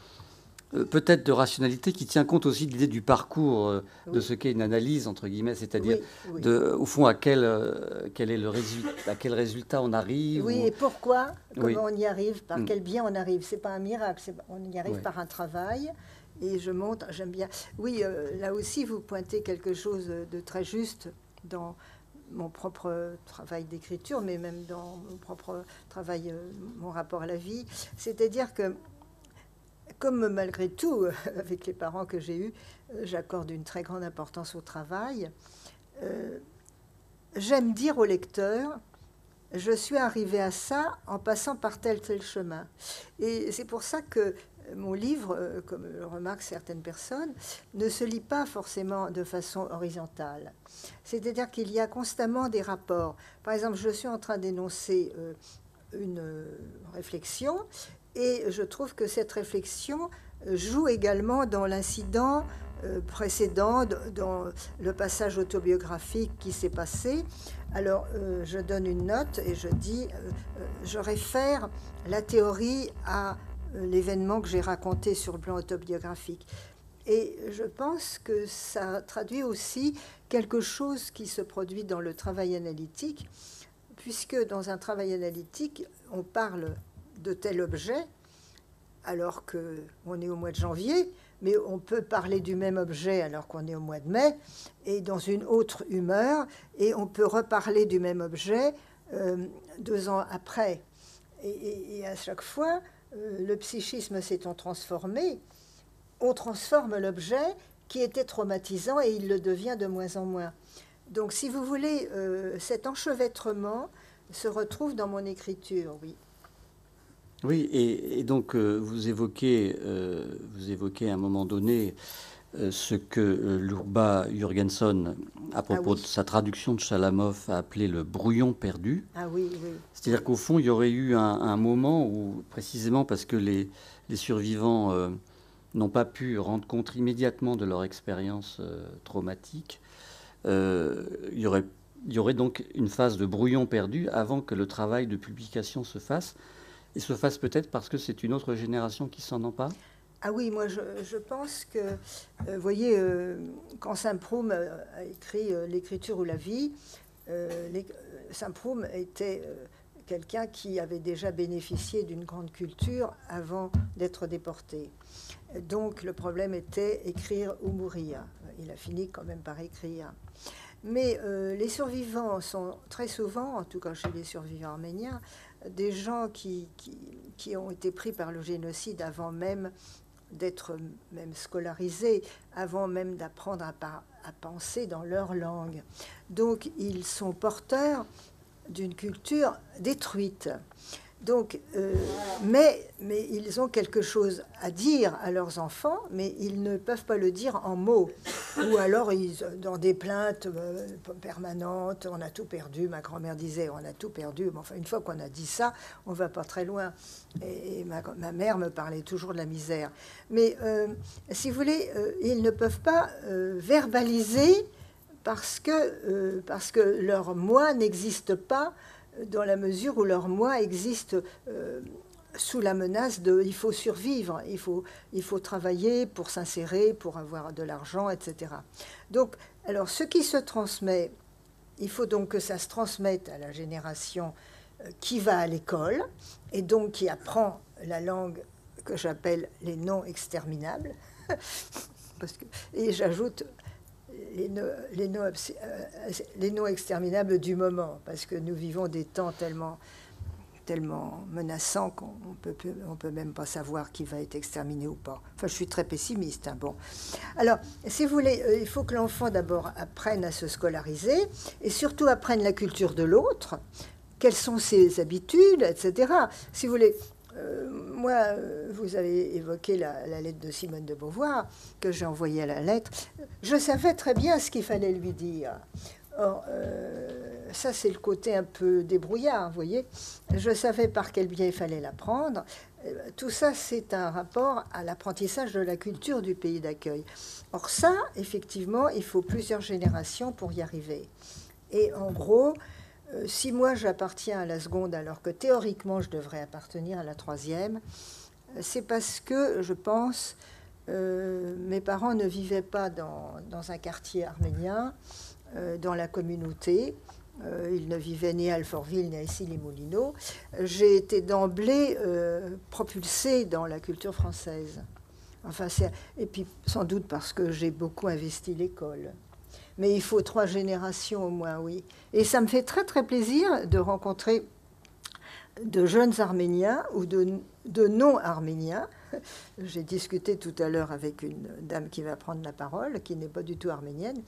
peut-être de rationalité qui tient compte aussi de l'idée du parcours, de ce qu'est une analyse, entre guillemets, c'est-à-dire, au fond, quel est le résultat, à quel résultat on arrive. Oui, et pourquoi, comment on y arrive, par quel bien on arrive. C'est pas un miracle, on y arrive par un travail. Et je montre, j'aime bien. Oui, là aussi, vous pointez quelque chose de très juste dans mon propre travail d'écriture, mais même dans mon propre travail, mon rapport à la vie. C'est-à-dire que, comme malgré tout, avec les parents que j'ai eus, j'accorde une très grande importance au travail, j'aime dire au lecteur, je suis arrivée à ça en passant par tel chemin. Et c'est pour ça que mon livre, comme le remarquent certaines personnes, ne se lit pas forcément de façon horizontale. C'est-à-dire qu'il y a constamment des rapports. Par exemple, je suis en train d'énoncer une réflexion, et je trouve que cette réflexion joue également dans l'incident précédent, dans le passage autobiographique qui s'est passé. Alors, je donne une note et je dis, je réfère la théorie à l'événement que j'ai raconté sur le plan autobiographique. Et je pense que ça traduit aussi quelque chose qui se produit dans le travail analytique, puisque dans un travail analytique, on parle de tel objet, alors qu'on est au mois de janvier, mais on peut parler du même objet alors qu'on est au mois de mai, et dans une autre humeur, et on peut reparler du même objet 2 ans après. Et à chaque fois, le psychisme s'étant transformé, on transforme l'objet qui était traumatisant et il le devient de moins en moins. Donc, si vous voulez, cet enchevêtrement se retrouve dans mon écriture, oui. Oui, et donc vous évoquez à un moment donné ce que Lurba Jurgenson à propos de sa traduction de Chalamov, a appelé le brouillon perdu. Ah oui, oui. C'est-à-dire qu'au fond, il y aurait eu un moment où, précisément parce que les survivants n'ont pas pu rendre compte immédiatement de leur expérience traumatique, il y aurait donc une phase de brouillon perdu avant que le travail de publication se fasse, et se fasse peut-être parce que c'est une autre génération qui s'en empare. Ah oui, moi je pense que, vous voyez, quand Saint-Preux a écrit L'écriture ou la vie, Saint-Preux était quelqu'un qui avait déjà bénéficié d'une grande culture avant d'être déporté. Donc le problème était écrire ou mourir. Il a fini quand même par écrire. Mais les survivants sont très souvent, en tout cas chez les survivants arméniens, des gens qui ont été pris par le génocide avant même d'être même scolarisés, avant même d'apprendre à penser dans leur langue. Donc ils sont porteurs d'une culture détruite. Donc, mais ils ont quelque chose à dire à leurs enfants, mais ils ne peuvent pas le dire en mots. Ou alors, dans des plaintes permanentes, on a tout perdu. Ma grand-mère disait, on a tout perdu. Mais enfin, une fois qu'on a dit ça, on ne va pas très loin. Et ma mère me parlait toujours de la misère. Mais, si vous voulez, ils ne peuvent pas verbaliser parce que leur moi n'existe pas, dans la mesure où leur moi existe sous la menace de il faut survivre, il faut travailler pour s'insérer, pour avoir de l'argent, etc. Donc, alors, ce qui se transmet, il faut donc que ça se transmette à la génération qui va à l'école et donc qui apprend la langue que j'appelle les noms exterminables. Et j'ajoute les noms exterminables du moment, parce que nous vivons des temps tellement menaçants qu'on peut même pas savoir qui va être exterminé ou pas. Enfin, je suis très pessimiste. Hein, bon. Alors, si vous voulez, il faut que l'enfant d'abord apprenne à se scolariser et surtout apprenne la culture de l'autre, quelles sont ses habitudes, etc. Si vous voulez... moi, vous avez évoqué la lettre de Simone de Beauvoir que j'ai envoyée à la lettre. Je savais très bien ce qu'il fallait lui dire. Or, ça, c'est le côté un peu débrouillard, vous voyez. Je savais par quel biais il fallait l'apprendre. Tout ça, c'est un rapport à l'apprentissage de la culture du pays d'accueil. Or, ça, effectivement, il faut plusieurs générations pour y arriver. Et en gros... si moi j'appartiens à la seconde alors que théoriquement je devrais appartenir à la troisième, c'est parce que je pense mes parents ne vivaient pas dans un quartier arménien, dans la communauté. Ils ne vivaient ni à Alfortville ni à Issy-les-Moulineaux. J'ai été d'emblée propulsée dans la culture française. Enfin, et puis sans doute parce que j'ai beaucoup investi l'école. Mais il faut 3 générations au moins, oui. Et ça me fait très, très plaisir de rencontrer de jeunes Arméniens ou de non-Arméniens. J'ai discuté tout à l'heure avec une dame qui va prendre la parole, qui n'est pas du tout arménienne,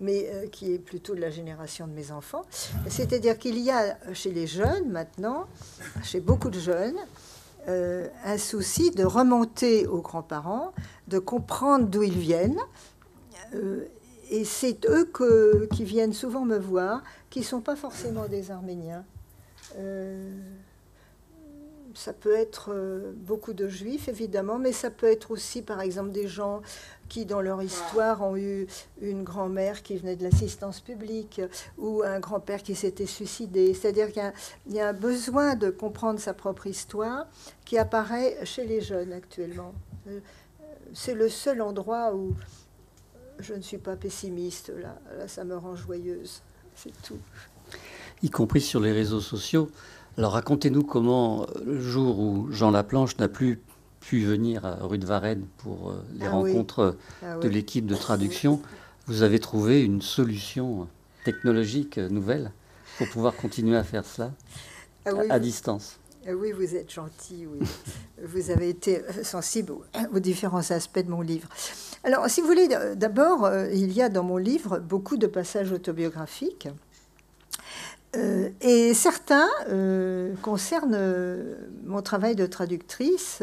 mais qui est plutôt de la génération de mes enfants. C'est-à-dire qu'il y a chez les jeunes maintenant, chez beaucoup de jeunes, un souci de remonter aux grands-parents, de comprendre d'où ils viennent, et c'est eux qui viennent souvent me voir, qui ne sont pas forcément des Arméniens. Ça peut être beaucoup de Juifs, évidemment, mais ça peut être aussi, par exemple, des gens qui, dans leur histoire, ont eu une grand-mère qui venait de l'assistance publique ou un grand-père qui s'était suicidé. C'est-à-dire qu'il y a un besoin de comprendre sa propre histoire qui apparaît chez les jeunes actuellement. C'est le seul endroit où je ne suis pas pessimiste. Là, ça me rend joyeuse. C'est tout. Y compris sur les réseaux sociaux. Alors racontez-nous comment, le jour où Jean Laplanche n'a plus pu venir à rue de Varennes pour les rencontres de l'équipe de traduction, vous avez trouvé une solution technologique nouvelle pour pouvoir continuer à faire cela à distance. Oui, vous êtes gentil, oui. Vous avez été sensible aux différents aspects de mon livre. Alors, si vous voulez, d'abord, il y a dans mon livre beaucoup de passages autobiographiques. Et certains concernent mon travail de traductrice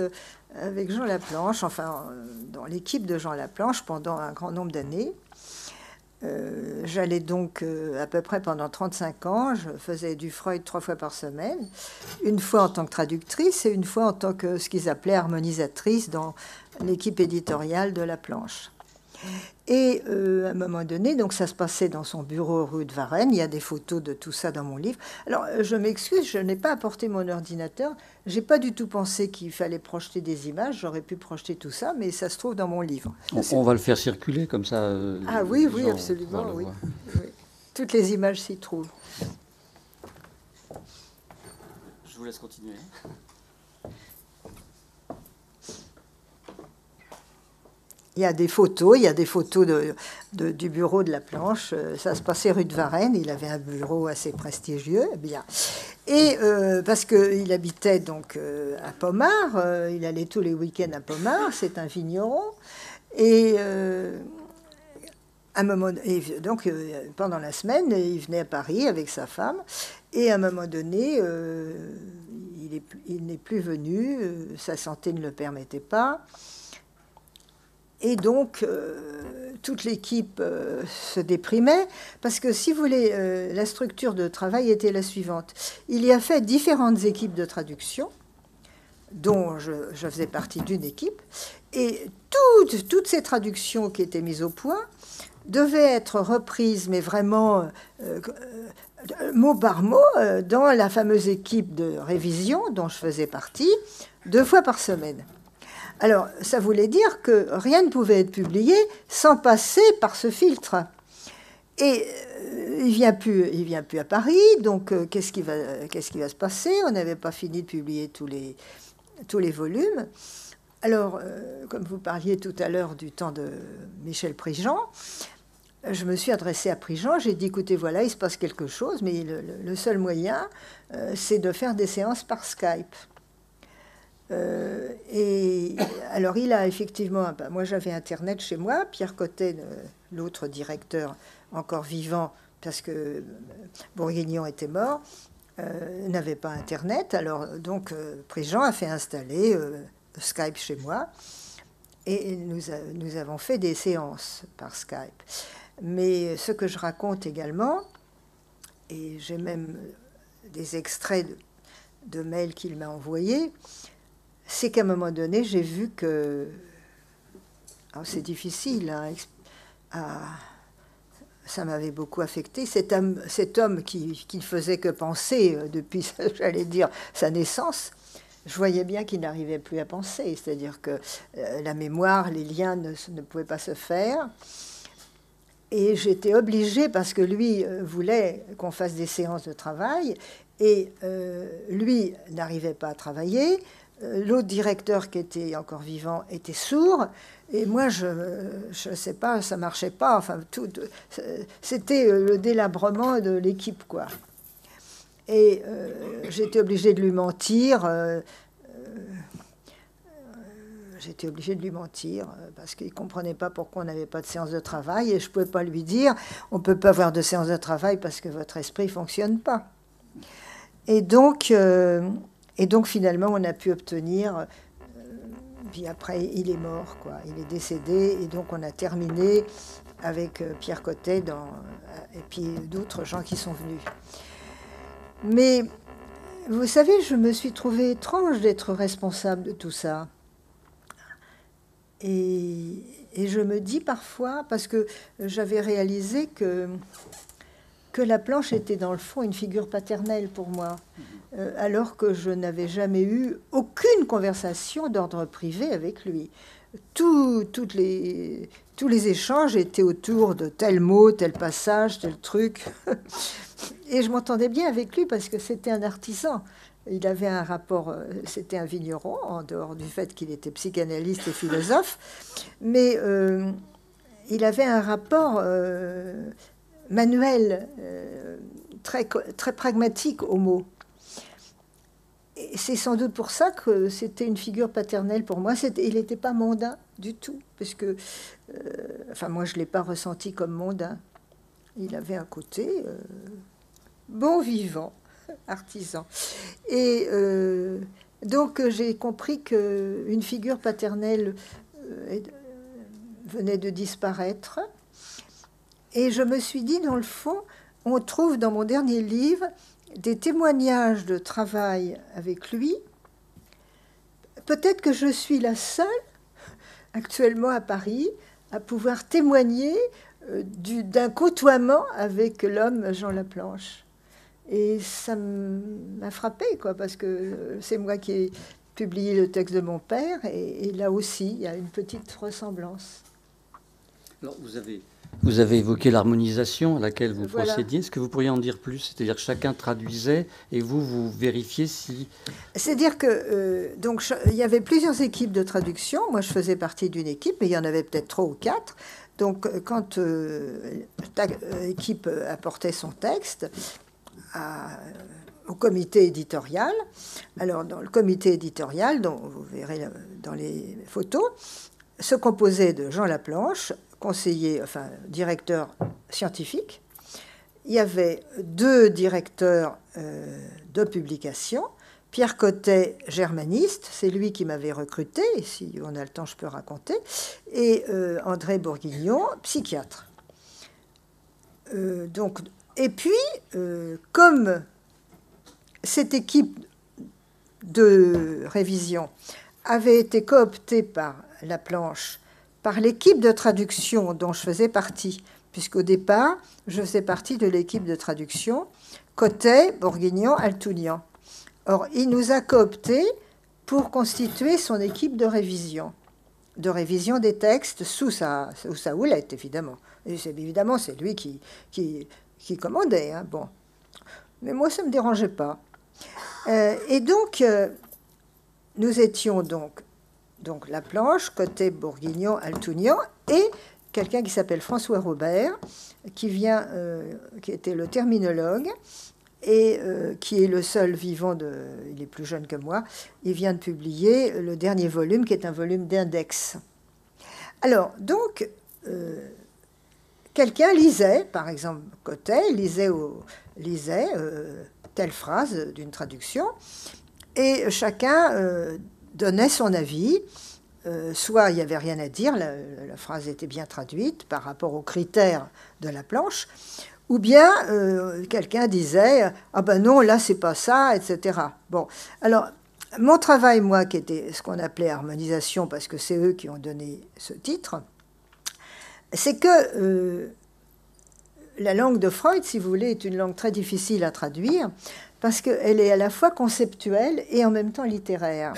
avec Jean Laplanche, enfin, dans l'équipe de Jean Laplanche pendant un grand nombre d'années. J'allais donc à peu près pendant 35 ans, je faisais du Freud 3 fois par semaine, une fois en tant que traductrice et une fois en tant que ce qu'ils appelaient harmonisatrice dans l'équipe éditoriale de La Planche. Et à un moment donné, donc ça se passait dans son bureau rue de Varennes. Il y a des photos de tout ça dans mon livre. Alors, je m'excuse, je n'ai pas apporté mon ordinateur. J'ai pas du tout pensé qu'il fallait projeter des images. J'aurais pu projeter tout ça, mais ça se trouve dans mon livre. On va le faire circuler comme ça. Ah oui, oui, absolument, oui. Oui. Toutes les images s'y trouvent. Je vous laisse continuer. Il y a des photos du bureau de La Planche. Ça se passait rue de Varennes. Il avait un bureau assez prestigieux, bien. Et parce qu'il habitait donc à Pommard, il allait tous les week-ends à Pommard. C'est un vigneron. Et donc pendant la semaine, il venait à Paris avec sa femme. Et à un moment donné, il n'est plus venu. Sa santé ne le permettait pas. Et donc, toute l'équipe se déprimait, parce que, si vous voulez, la structure de travail était la suivante. Il y a fait différentes équipes de traduction, dont je faisais partie d'une équipe, et toutes ces traductions qui étaient mises au point devaient être reprises, mais vraiment mot par mot, dans la fameuse équipe de révision dont je faisais partie, 2 fois par semaine. Alors, ça voulait dire que rien ne pouvait être publié sans passer par ce filtre. Et il vient plus à Paris, donc qu'est-ce qui va se passer? On n'avait pas fini de publier tous les volumes. Alors, comme vous parliez tout à l'heure du temps de Michel Prigent, je me suis adressée à Prigent, j'ai dit, écoutez, voilà, il se passe quelque chose, mais le seul moyen, c'est de faire des séances par Skype. Et alors il a effectivement, moi j'avais Internet chez moi, Pierre Cotet, l'autre directeur encore vivant, parce que Bourguignon était mort, n'avait pas Internet. Alors donc Prigent a fait installer Skype chez moi, et nous avons fait des séances par Skype. Mais ce que je raconte également, et j'ai même des extraits de mails qu'il m'a envoyés, c'est qu'à un moment donné, j'ai vu que... Alors c'est difficile, hein, ça m'avait beaucoup affecté. Cet homme qui ne faisait que penser depuis, j'allais dire, sa naissance, je voyais bien qu'il n'arrivait plus à penser. C'est-à-dire que la mémoire, les liens ne pouvaient pas se faire. Et j'étais obligée, parce que lui voulait qu'on fasse des séances de travail, et lui n'arrivait pas à travailler. L'autre directeur qui était encore vivant était sourd, et moi je ne sais pas, ça marchait pas. Enfin, c'était le délabrement de l'équipe, quoi. Et j'étais obligée de lui mentir. J'étais obligée de lui mentir parce qu'il ne comprenait pas pourquoi on n'avait pas de séance de travail, et je ne pouvais pas lui dire on ne peut pas avoir de séance de travail parce que votre esprit ne fonctionne pas. Et donc finalement, on a pu obtenir... puis après, il est mort, quoi. Il est décédé, et donc on a terminé avec Pierre Cotet et puis d'autres gens qui sont venus. Mais, vous savez, je me suis trouvée étrange d'être responsable de tout ça. Et je me dis parfois, parce que j'avais réalisé que La Planche était dans le fond une figure paternelle pour moi, alors que je n'avais jamais eu aucune conversation d'ordre privé avec lui. Tous les échanges étaient autour de tel mot, tel passage, tel truc. Et je m'entendais bien avec lui parce que c'était un artisan. Il avait un rapport, c'était un vigneron, en dehors du fait qu'il était psychanalyste et philosophe, mais il avait un rapport manuel, très pragmatique aux mots. Et c'est sans doute pour ça que c'était une figure paternelle pour moi. Il n'était pas mondain du tout, parce que, enfin, moi, je ne l'ai pas ressenti comme mondain. Il avait un côté bon vivant, artisan. Et donc, j'ai compris qu'une figure paternelle venait de disparaître. Et je me suis dit, dans le fond, on trouve dans mon dernier livre des témoignages de travail avec lui. Peut-être que je suis la seule, actuellement à Paris, à pouvoir témoigner d'un côtoiement avec l'homme Jean Laplanche. Et ça m'a frappé, quoi, parce que c'est moi qui ai publié le texte de mon père, et là aussi, il y a une petite ressemblance. Alors, vous avez évoqué l'harmonisation à laquelle vous Voilà. procédiez. Est-ce que vous pourriez en dire plus? C'est-à-dire que chacun traduisait et vous vérifiez si... C'est-à-dire que donc il y avait plusieurs équipes de traduction. Moi, je faisais partie d'une équipe, mais il y en avait peut-être 3 ou 4. Donc, quand l'équipe apportait son texte au comité éditorial, alors dans le comité éditorial, dont vous verrez dans les photos, se composait de Jean Laplanche, conseiller, enfin directeur scientifique. Il y avait 2 directeurs de publication. Pierre Cotet, germaniste, c'est lui qui m'avait recruté, et si on a le temps, je peux raconter, et André Bourguignon, psychiatre. Et puis, comme cette équipe de révision avait été cooptée par Laplanche, par l'équipe de traduction dont je faisais partie, puisqu'au départ, je faisais partie de l'équipe de traduction, Cotet, Bourguignon, Altounian. Or, il nous a cooptés pour constituer son équipe de révision des textes sous sa houlette, évidemment. Et évidemment, c'est lui qui commandait. Hein, bon. Mais moi, ça ne me dérangeait pas. Et donc, nous étions donc Laplanche, Cotet, Bourguignon, Altounian, et quelqu'un qui s'appelle François Robert, qui était le terminologue, et qui est le seul vivant il est plus jeune que moi, il vient de publier le dernier volume, qui est un volume d'index. Alors, donc, quelqu'un lisait, par exemple, Cotet lisait telle phrase d'une traduction, et chacun donnait son avis. Soit il n'y avait rien à dire, la phrase était bien traduite par rapport aux critères de Laplanche, ou bien quelqu'un disait « Ah ben non, là, c'est pas ça, etc. » Bon, alors, mon travail, moi, qui était ce qu'on appelait harmonisation, parce que c'est eux qui ont donné ce titre, c'est que la langue de Freud, si vous voulez, est une langue très difficile à traduire, parce qu'elle est à la fois conceptuelle et en même temps littéraire.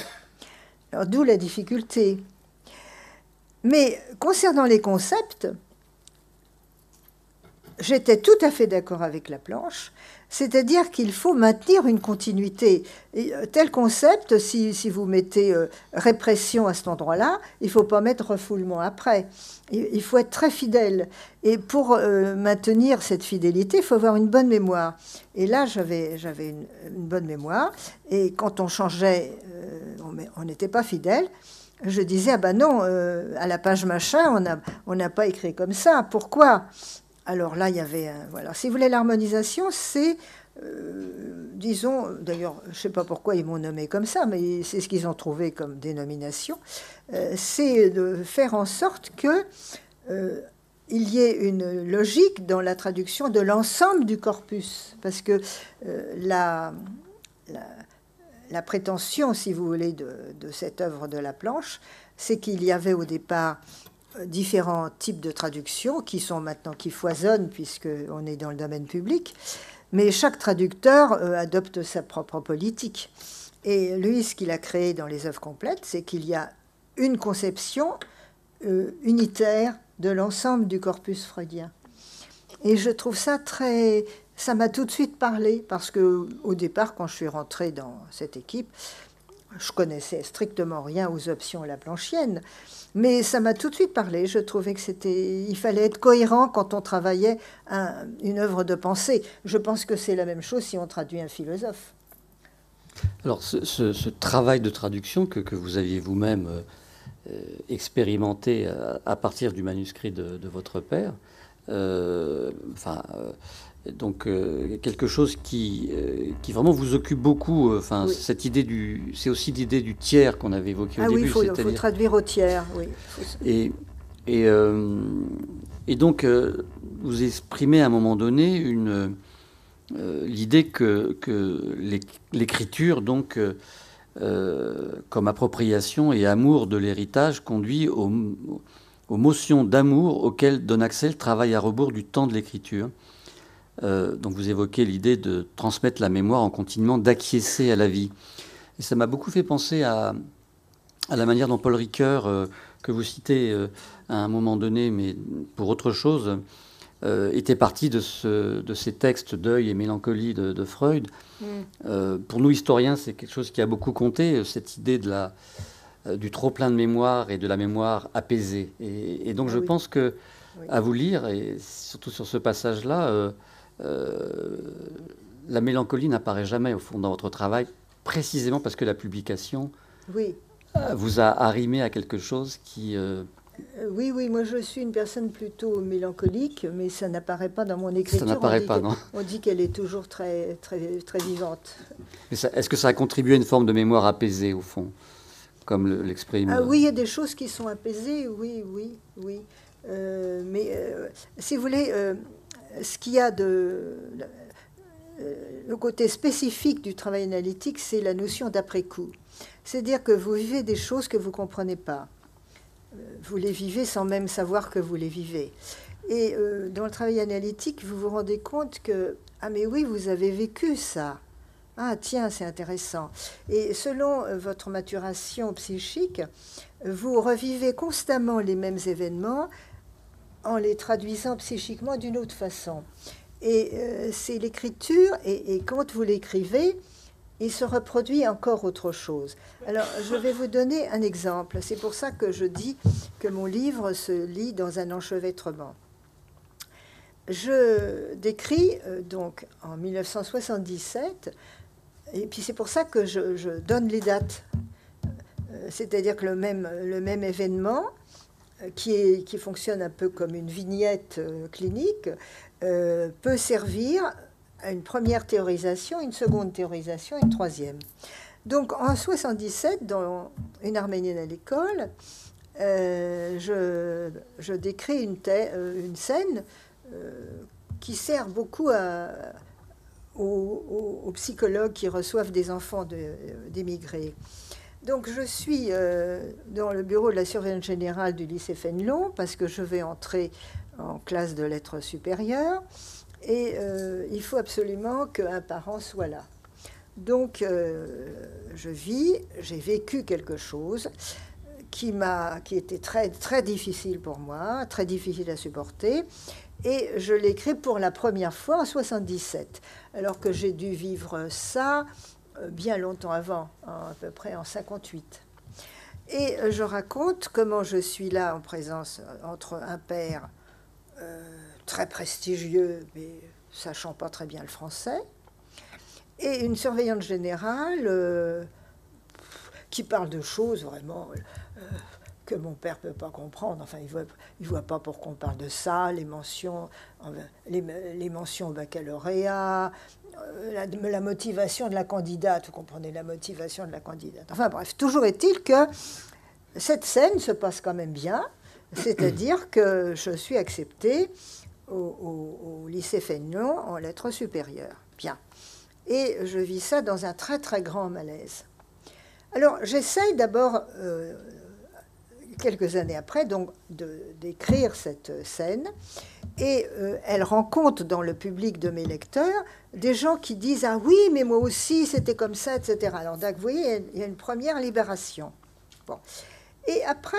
Alors, d'où la difficulté. Mais concernant les concepts, j'étais tout à fait d'accord avec Laplanche, c'est-à-dire qu'il faut maintenir une continuité. Et, tel concept, si vous mettez répression à cet endroit-là, il ne faut pas mettre refoulement après. Il faut être très fidèle. Et pour maintenir cette fidélité, il faut avoir une bonne mémoire. Et là, j'avais une bonne mémoire. Et quand on changeait, on n'était pas fidèle. Je disais, ah ben non, à la page machin, on n'a pas écrit comme ça. Pourquoi ? Alors là, il y avait... voilà. Si vous voulez, l'harmonisation, c'est, disons, d'ailleurs, je ne sais pas pourquoi ils m'ont nommé comme ça, mais c'est ce qu'ils ont trouvé comme dénomination, c'est de faire en sorte qu'il y ait une logique dans la traduction de l'ensemble du corpus. Parce que la prétention, si vous voulez, de cette œuvre de Laplanche, c'est qu'il y avait au départ différents types de traductions qui foisonnent puisqu'on est dans le domaine public, mais chaque traducteur adopte sa propre politique. Et lui, ce qu'il a créé dans les œuvres complètes, c'est qu'il y a une conception unitaire de l'ensemble du corpus freudien. Et je trouve ça ça m'a tout de suite parlé, parce que au départ, quand je suis rentrée dans cette équipe, je connaissais strictement rien aux options laplanchiennes, mais ça m'a tout de suite parlé. Je trouvais il fallait être cohérent quand on travaillait une œuvre de pensée. Je pense que c'est la même chose si on traduit un philosophe. Alors, ce travail de traduction que vous aviez vous-même expérimenté à partir du manuscrit de votre père, donc quelque chose qui vraiment vous occupe beaucoup. Oui. Cette idée c'est aussi l'idée du tiers qu'on avait évoqué au début. Oui, il faut traduire au tiers. Oui. Et donc vous exprimez à un moment donné l'idée que l'écriture, donc, comme appropriation et amour de l'héritage, conduit aux motions d'amour auxquelles donne accès le travail à rebours du temps de l'écriture. Donc vous évoquez l'idée de transmettre la mémoire en continuant d'acquiescer à la vie. Et ça m'a beaucoup fait penser à la manière dont Paul Ricoeur, que vous citez à un moment donné, mais pour autre chose, était parti de ces textes Deuil et mélancolie de Freud. Pour nous historiens, c'est quelque chose qui a beaucoup compté, cette idée du trop-plein de mémoire et de la mémoire apaisée. Et donc je pense que, à vous lire, et surtout sur ce passage-là, la mélancolie n'apparaît jamais au fond dans votre travail, précisément parce que la publication vous a arrimé à quelque chose qui... Oui, moi je suis une personne plutôt mélancolique, mais ça n'apparaît pas dans mon écriture. Ça n'apparaît pas, non. On dit qu'elle est toujours très, très, très vivante. Est-ce que ça a contribué à une forme de mémoire apaisée, au fond, comme l'exprime... Oui, il y a des choses qui sont apaisées, oui. Mais si vous voulez, ce qu'il y a le côté spécifique du travail analytique, c'est la notion d'après-coup. C'est-à-dire que vous vivez des choses que vous ne comprenez pas. Vous les vivez sans même savoir que vous les vivez. Et dans le travail analytique, vous vous rendez compte que, ah mais oui, vous avez vécu ça. Ah tiens, c'est intéressant. Et selon votre maturation psychique, vous revivez constamment les mêmes événements en les traduisant psychiquement d'une autre façon. Et c'est l'écriture, et quand vous l'écrivez, il se reproduit encore autre chose. Alors, je vais vous donner un exemple. C'est pour ça que je dis que mon livre se lit dans un enchevêtrement. Je décris donc en 1977, et puis c'est pour ça que je donne les dates. C'est-à-dire que le même événement, qui fonctionne un peu comme une vignette clinique, peut servir à une première théorisation, une seconde théorisation, une troisième. Donc en 77, dans Une Arménienne à l'école, je décris une scène qui sert beaucoup aux psychologues qui reçoivent des enfants d'émigrés. Donc je suis dans le bureau de la surveillante générale du lycée Fénelon parce que je vais entrer en classe de lettres supérieures. Et il faut absolument qu'un parent soit là. Donc, j'ai vécu quelque chose qui était très, très difficile pour moi, très difficile à supporter. Et je l'écris pour la première fois en 77, alors que j'ai dû vivre ça bien longtemps avant, à peu près en 58. Et je raconte comment je suis là en présence entre un père... très prestigieux, mais sachant pas très bien le français, et une surveillante générale qui parle de choses vraiment que mon père peut pas comprendre. Enfin, il voit pas pourquoi on parle de ça, les mentions au baccalauréat, la motivation de la candidate. Vous comprenez, la motivation de la candidate. Enfin bref, toujours est-il que cette scène se passe quand même bien, c'est-à-dire que je suis acceptée au lycée Fénelon en lettres supérieures. Bien. Et je vis ça dans un très très grand malaise. Alors j'essaye d'abord, quelques années après, donc d'écrire cette scène, et elle rencontre dans le public de mes lecteurs des gens qui disent « Ah oui, mais moi aussi, c'était comme ça, etc. » Alors donc, vous voyez, il y a une première libération. Bon. Et après,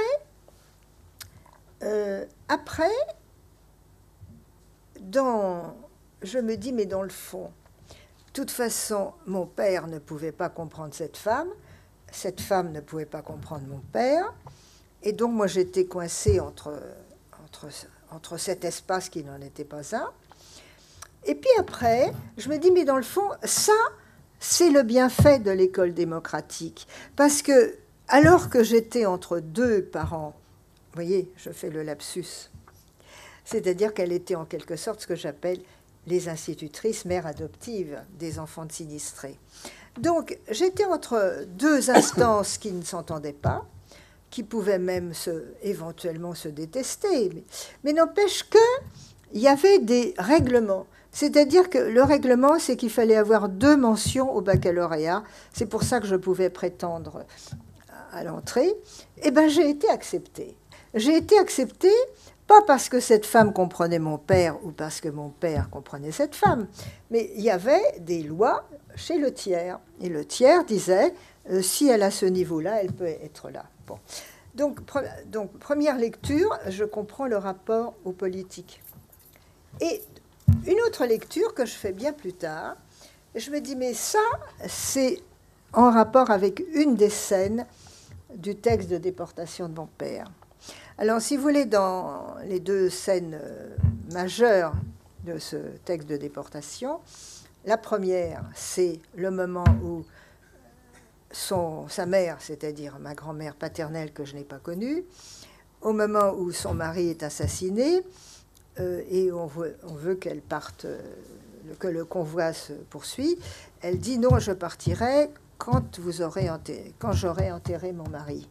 je me dis, mais dans le fond, de toute façon, mon père ne pouvait pas comprendre cette femme ne pouvait pas comprendre mon père, et donc moi j'étais coincée entre cet espace qui n'en était pas un. Et puis après, je me dis, mais dans le fond, ça, c'est le bienfait de l'école démocratique, parce que alors que j'étais entre deux parents, vous voyez, je fais le lapsus, c'est-à-dire qu'elle était en quelque sorte ce que j'appelle les institutrices mères adoptives des enfants de sinistrés. Donc, j'étais entre deux instances qui ne s'entendaient pas, qui pouvaient même éventuellement se détester, mais n'empêche que il y avait des règlements. C'est-à-dire que le règlement, c'est qu'il fallait avoir 2 mentions au baccalauréat. C'est pour ça que je pouvais prétendre à l'entrée. Eh bien, j'ai été acceptée. J'ai été acceptée, pas parce que cette femme comprenait mon père ou parce que mon père comprenait cette femme, mais il y avait des lois chez le tiers. Et le tiers disait, si elle a ce niveau-là, elle peut être là. Bon. Donc, première lecture, je comprends le rapport aux politiques. Et une autre lecture que je fais bien plus tard, je me dis, mais ça, c'est en rapport avec une des scènes du texte de déportation de mon père. Alors, si vous voulez, dans les 2 scènes majeures de ce texte de déportation, la première, c'est le moment où sa mère, c'est-à-dire ma grand-mère paternelle que je n'ai pas connue, au moment où son mari est assassiné, et on veut qu'elle parte, que le convoi se poursuit, elle dit non, je partirai quand j'aurai enterré mon mari.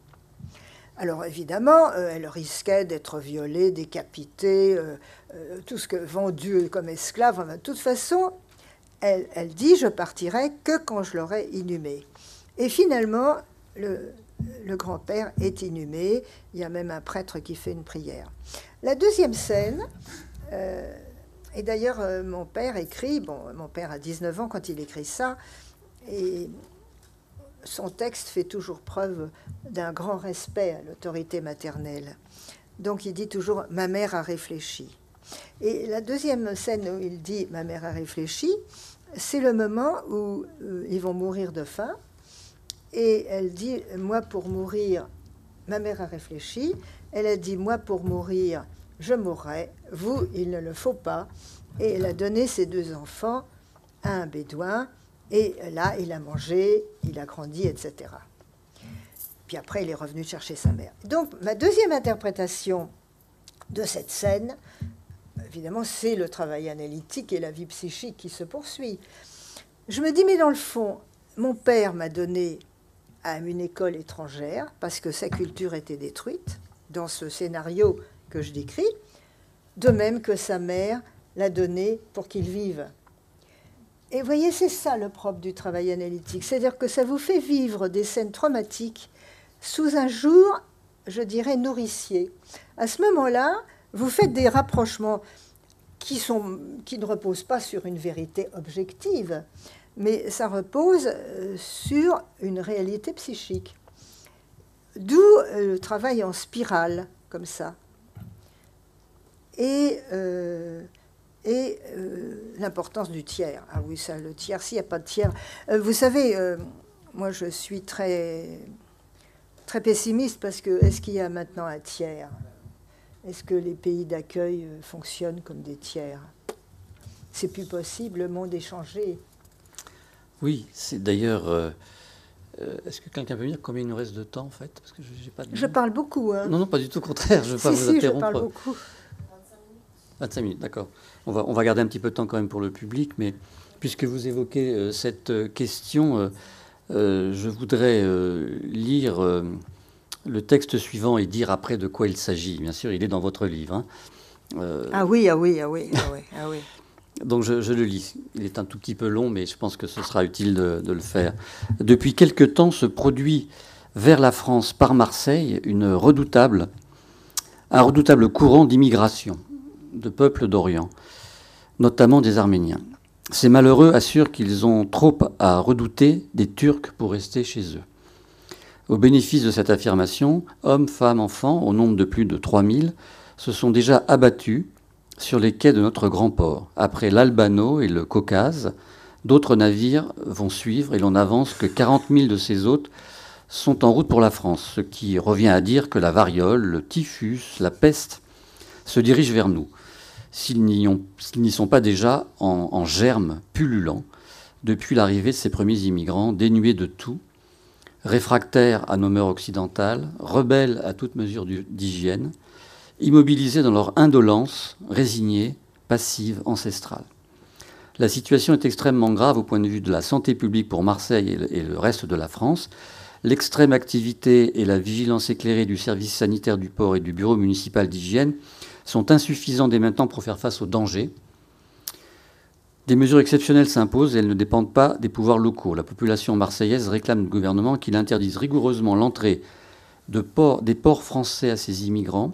Alors évidemment, elle risquait d'être violée, décapitée, tout ce que vendue comme esclave. Enfin, de toute façon, elle dit je partirai que quand je l'aurai inhumée. Et finalement, le grand-père est inhumé. Il y a même un prêtre qui fait une prière. La deuxième scène, et d'ailleurs mon père écrit, bon, mon père a 19 ans quand il écrit ça, et son texte fait toujours preuve d'un grand respect à l'autorité maternelle. Donc il dit toujours « ma mère a réfléchi ». Et la deuxième scène où il dit « ma mère a réfléchi », c'est le moment où ils vont mourir de faim. Et elle dit « moi pour mourir, ma mère a réfléchi ». Elle a dit « moi pour mourir, je mourrai. Vous, il ne le faut pas ». Et elle a donné ses 2 enfants à un bédouin. Et là, il a mangé, il a grandi, etc. Puis après, il est revenu chercher sa mère. Donc, ma deuxième interprétation de cette scène, évidemment, c'est le travail analytique et la vie psychique qui se poursuit. Je me dis, mais dans le fond, mon père m'a donné à une école étrangère parce que sa culture était détruite, dans ce scénario que je décris, de même que sa mère l'a donné pour qu'il vive. Et vous voyez, c'est ça le propre du travail analytique. C'est-à-dire que ça vous fait vivre des scènes traumatiques sous un jour, je dirais, nourricier. À ce moment-là, vous faites des rapprochements qui ne reposent pas sur une vérité objective, mais ça repose sur une réalité psychique. D'où le travail en spirale, comme ça. Et l'importance du tiers. Ah oui, ça, le tiers, s'il n'y a pas de tiers... vous savez, moi, je suis très, très pessimiste parce que est-ce qu'il y a maintenant un tiers? Est-ce que les pays d'accueil fonctionnent comme des tiers? C'est plus possible, le monde est changé. Oui, c'est d'ailleurs... est-ce que quelqu'un peut me dire combien il nous reste de temps, en fait? Parce que j'ai pas de... Je parle beaucoup. Hein. Non, non, pas du tout, au contraire, je ne veux pas vous interrompre. Je parle beaucoup. 25 minutes, d'accord. On va garder un petit peu de temps quand même pour le public, mais puisque vous évoquez cette question, je voudrais lire le texte suivant et dire après de quoi il s'agit. Bien sûr, il est dans votre livre. Hein. Ah oui. Donc je le lis. Il est un tout petit peu long, mais je pense que ce sera utile de le faire. Depuis quelque temps se produit vers la France par Marseille un redoutable courant d'immigration de peuples d'Orient, notamment des Arméniens. Ces malheureux assurent qu'ils ont trop à redouter des Turcs pour rester chez eux. Au bénéfice de cette affirmation, hommes, femmes, enfants, au nombre de plus de 3000, se sont déjà abattus sur les quais de notre grand port. Après l'Albano et le Caucase, d'autres navires vont suivre et l'on avance que 40 000 de ces hôtes sont en route pour la France, ce qui revient à dire que la variole, le typhus, la peste se dirigent vers nous, s'ils n'y sont pas déjà en germe pullulant depuis l'arrivée de ces premiers immigrants, dénués de tout, réfractaires à nos mœurs occidentales, rebelles à toute mesure d'hygiène, immobilisés dans leur indolence, résignés, passive, ancestrale. La situation est extrêmement grave au point de vue de la santé publique pour Marseille et le reste de la France. L'extrême activité et la vigilance éclairée du service sanitaire du port et du bureau municipal d'hygiène sont insuffisants dès maintenant pour faire face aux dangers. Des mesures exceptionnelles s'imposent et elles ne dépendent pas des pouvoirs locaux. La population marseillaise réclame du gouvernement qu'il interdise rigoureusement l'entrée des ports français à ces immigrants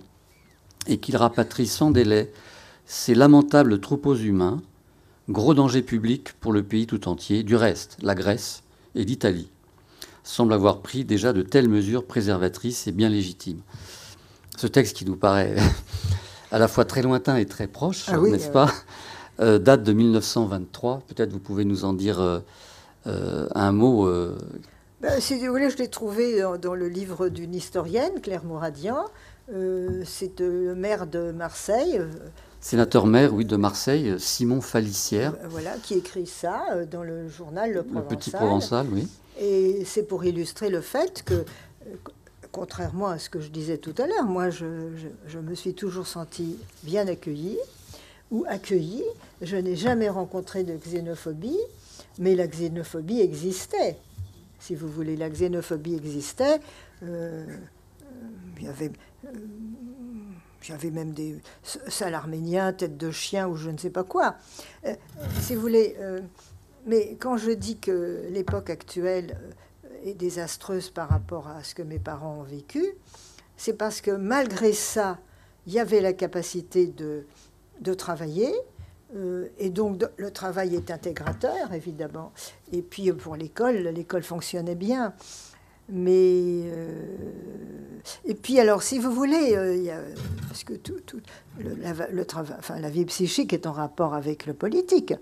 et qu'il rapatrie sans délai ces lamentables troupeaux humains, gros danger public pour le pays tout entier. Du reste, la Grèce et l'Italie semblent avoir pris déjà de telles mesures préservatrices et bien légitimes. Ce texte qui nous paraît à la fois très lointain et très proche, n'est-ce pas, date de 1923. Peut-être vous pouvez nous en dire un mot. Si vous voulez, je l'ai trouvé dans le livre d'une historienne, Claire Mouradian. C'est le maire de Marseille. Sénateur-maire, oui, de Marseille, Simon Falissière. Voilà, qui écrit ça dans le journal Le Provençal. Le Petit Provençal, oui. Et c'est pour illustrer le fait que, contrairement à ce que je disais tout à l'heure, moi, je me suis toujours sentie bien accueillie ou accueillie. Je n'ai jamais rencontré de xénophobie, mais la xénophobie existait. Si vous voulez, la xénophobie existait. Il y avait même des sales arméniens, tête de chien ou je ne sais pas quoi. Si vous voulez, mais quand je dis que l'époque actuelle est désastreuse par rapport à ce que mes parents ont vécu, c'est parce que malgré ça, il y avait la capacité de travailler. Et donc le travail est intégrateur, évidemment. Et puis pour l'école fonctionnait bien. Mais et puis alors, si vous voulez, parce que la vie psychique est en rapport avec le politique.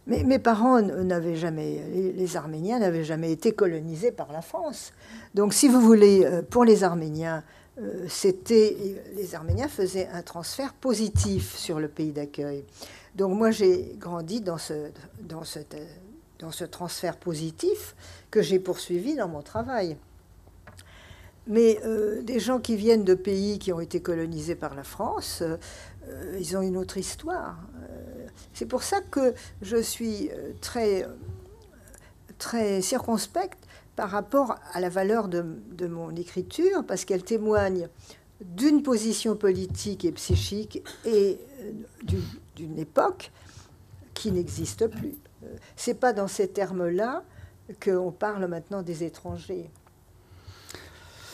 Mais mes parents n'avaient jamais, les Arméniens n'avaient jamais été colonisés par la France. Donc, si vous voulez, pour les Arméniens, les Arméniens faisaient un transfert positif sur le pays d'accueil. Donc moi, j'ai grandi dans ce transfert positif que j'ai poursuivi dans mon travail. Mais des gens qui viennent de pays qui ont été colonisés par la France, ils ont une autre histoire. C'est pour ça que je suis très, très circonspecte par rapport à la valeur de mon écriture, parce qu'elle témoigne d'une position politique et psychique et d'une époque qui n'existe plus. C'est pas dans ces termes-là qu'on parle maintenant des étrangers.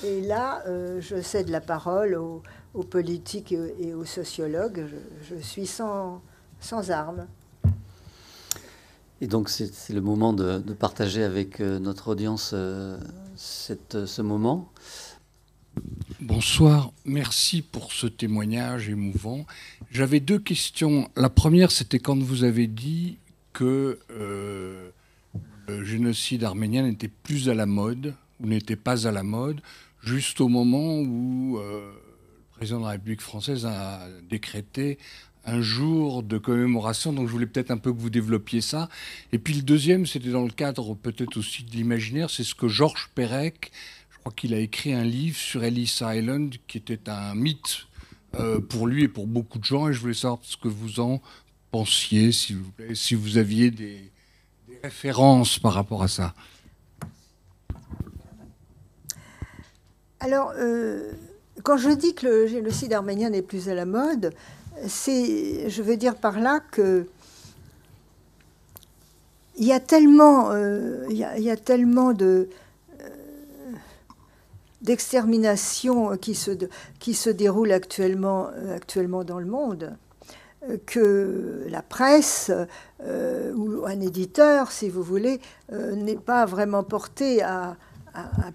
Et là, je cède la parole aux politiques et aux sociologues. Je suis sans armes. Et donc, c'est le moment de partager avec notre audience ce moment. Bonsoir, merci pour ce témoignage émouvant. J'avais deux questions. La première, c'était quand vous avez dit que le génocide arménien n'était plus à la mode, ou n'était pas à la mode, juste au moment où le président de la République française a décrété un jour de commémoration. Donc je voulais peut-être un peu que vous développiez ça. Et puis le deuxième, c'était dans le cadre peut-être aussi de l'imaginaire, c'est ce que Georges Perec, je crois qu'il a écrit un livre sur Ellis Island, qui était un mythe pour lui et pour beaucoup de gens. Et je voulais savoir ce que vous en pensiez, s'il vous plaît, si vous aviez des références par rapport à ça. Alors, quand je dis que le génocide arménien n'est plus à la mode, je veux dire par là que il y a tellement d'extermination qui se déroule actuellement dans le monde, que la presse ou un éditeur, si vous voulez, n'est pas vraiment porté à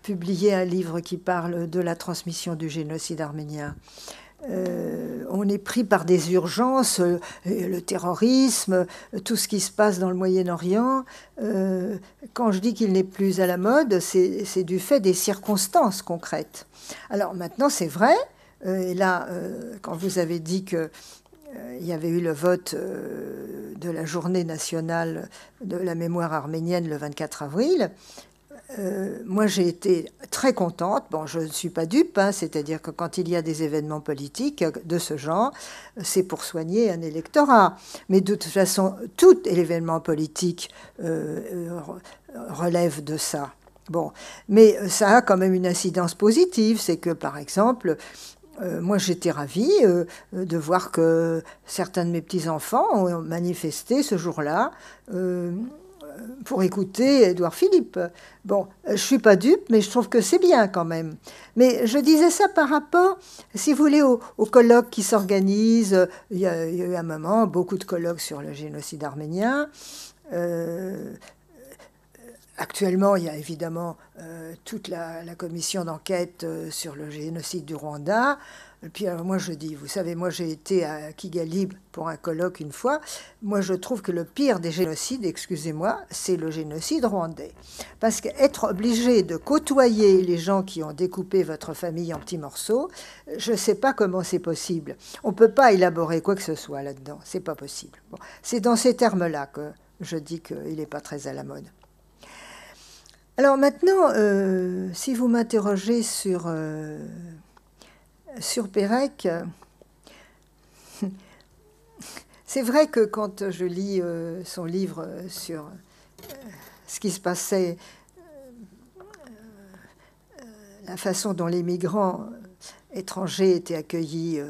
publier un livre qui parle de la transmission du génocide arménien. On est pris par des urgences, le terrorisme, tout ce qui se passe dans le Moyen-Orient. Quand je dis qu'il n'est plus à la mode, c'est du fait des circonstances concrètes. Alors maintenant, c'est vrai, et là, quand vous avez dit que il y avait eu le vote de la journée nationale de la mémoire arménienne le 24 avril, moi, j'ai été très contente. Bon, je ne suis pas dupe, hein, c'est-à-dire que quand il y a des événements politiques de ce genre, c'est pour soigner un électorat. Mais de toute façon, tout événement politique relève de ça. Bon, mais ça a quand même une incidence positive, c'est que, par exemple, moi, j'étais ravie de voir que certains de mes petits-enfants ont manifesté ce jour-là pour écouter Édouard Philippe. Bon, je ne suis pas dupe, mais je trouve que c'est bien quand même. Mais je disais ça par rapport, si vous voulez, aux colloques qui s'organisent. Il y a eu un moment beaucoup de colloques sur le génocide arménien. Actuellement, il y a évidemment toute la commission d'enquête sur le génocide du Rwanda. Et puis alors moi je dis, vous savez, moi j'ai été à Kigali pour un colloque une fois. Moi je trouve que le pire des génocides, excusez-moi, c'est le génocide rwandais. Parce qu'être obligé de côtoyer les gens qui ont découpé votre famille en petits morceaux, je ne sais pas comment c'est possible. On ne peut pas élaborer quoi que ce soit là-dedans, c'est pas possible. Bon, c'est dans ces termes-là que je dis qu'il n'est pas très à la mode. Alors maintenant, si vous m'interrogez sur Pérec, c'est vrai que quand je lis son livre sur ce qui se passait, la façon dont les migrants étrangers étaient accueillis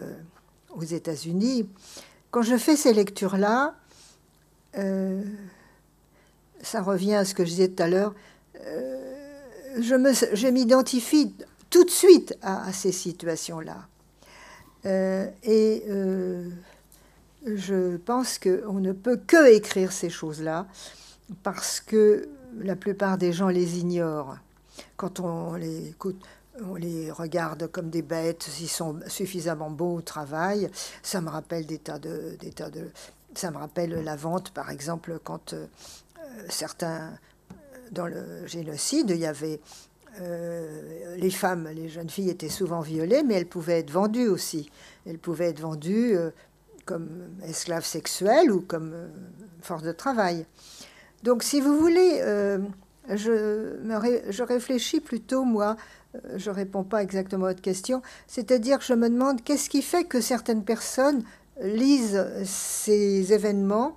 aux États-Unis, quand je fais ces lectures-là, ça revient à ce que je disais tout à l'heure, je m'identifie tout de suite à ces situations-là. Je pense qu'on ne peut que écrire ces choses-là parce que la plupart des gens les ignorent. Quand on les écoute, on les regarde comme des bêtes, s'ils sont suffisamment beaux au travail. Ça me rappelle ça me rappelle la vente, par exemple, quand certains... Dans le génocide, il y avait les femmes, les jeunes filles étaient souvent violées, mais elles pouvaient être vendues aussi. Elles pouvaient être vendues comme esclaves sexuelles ou comme force de travail. Donc, si vous voulez, je réfléchis plutôt, moi, je ne réponds pas exactement à votre question, c'est-à-dire que je me demande qu'est-ce qui fait que certaines personnes lisent ces événements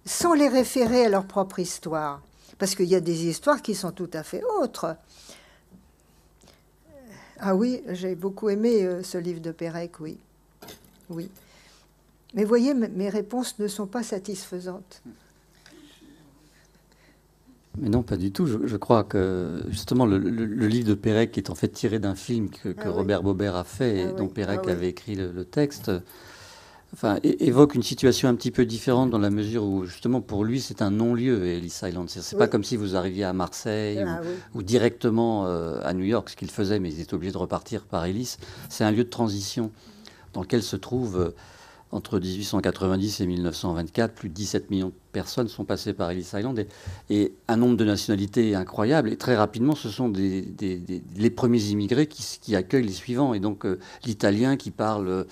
sans les référer à leur propre histoire. Parce qu'il y a des histoires qui sont tout à fait autres. Ah oui, j'ai beaucoup aimé ce livre de Pérec, oui. Oui. Mais voyez, mes réponses ne sont pas satisfaisantes. Mais non, pas du tout. Je crois que justement le livre de Pérec est en fait tiré d'un film que Robert Bobert a fait et dont Pérec avait écrit le texte. Enfin, évoque une situation un petit peu différente dans la mesure où, justement, pour lui, c'est un non-lieu, Ellis Island. C'est pas comme si vous arriviez à Marseille ou directement à New York, ce qu'il faisait, mais il était obligé de repartir par Ellis. C'est un lieu de transition dans lequel se trouvent, entre 1890 et 1924, plus de 17 millions de personnes sont passées par Ellis Island et un nombre de nationalités incroyable. Et très rapidement, ce sont les premiers immigrés qui accueillent les suivants. Et donc, l'Italien qui parle...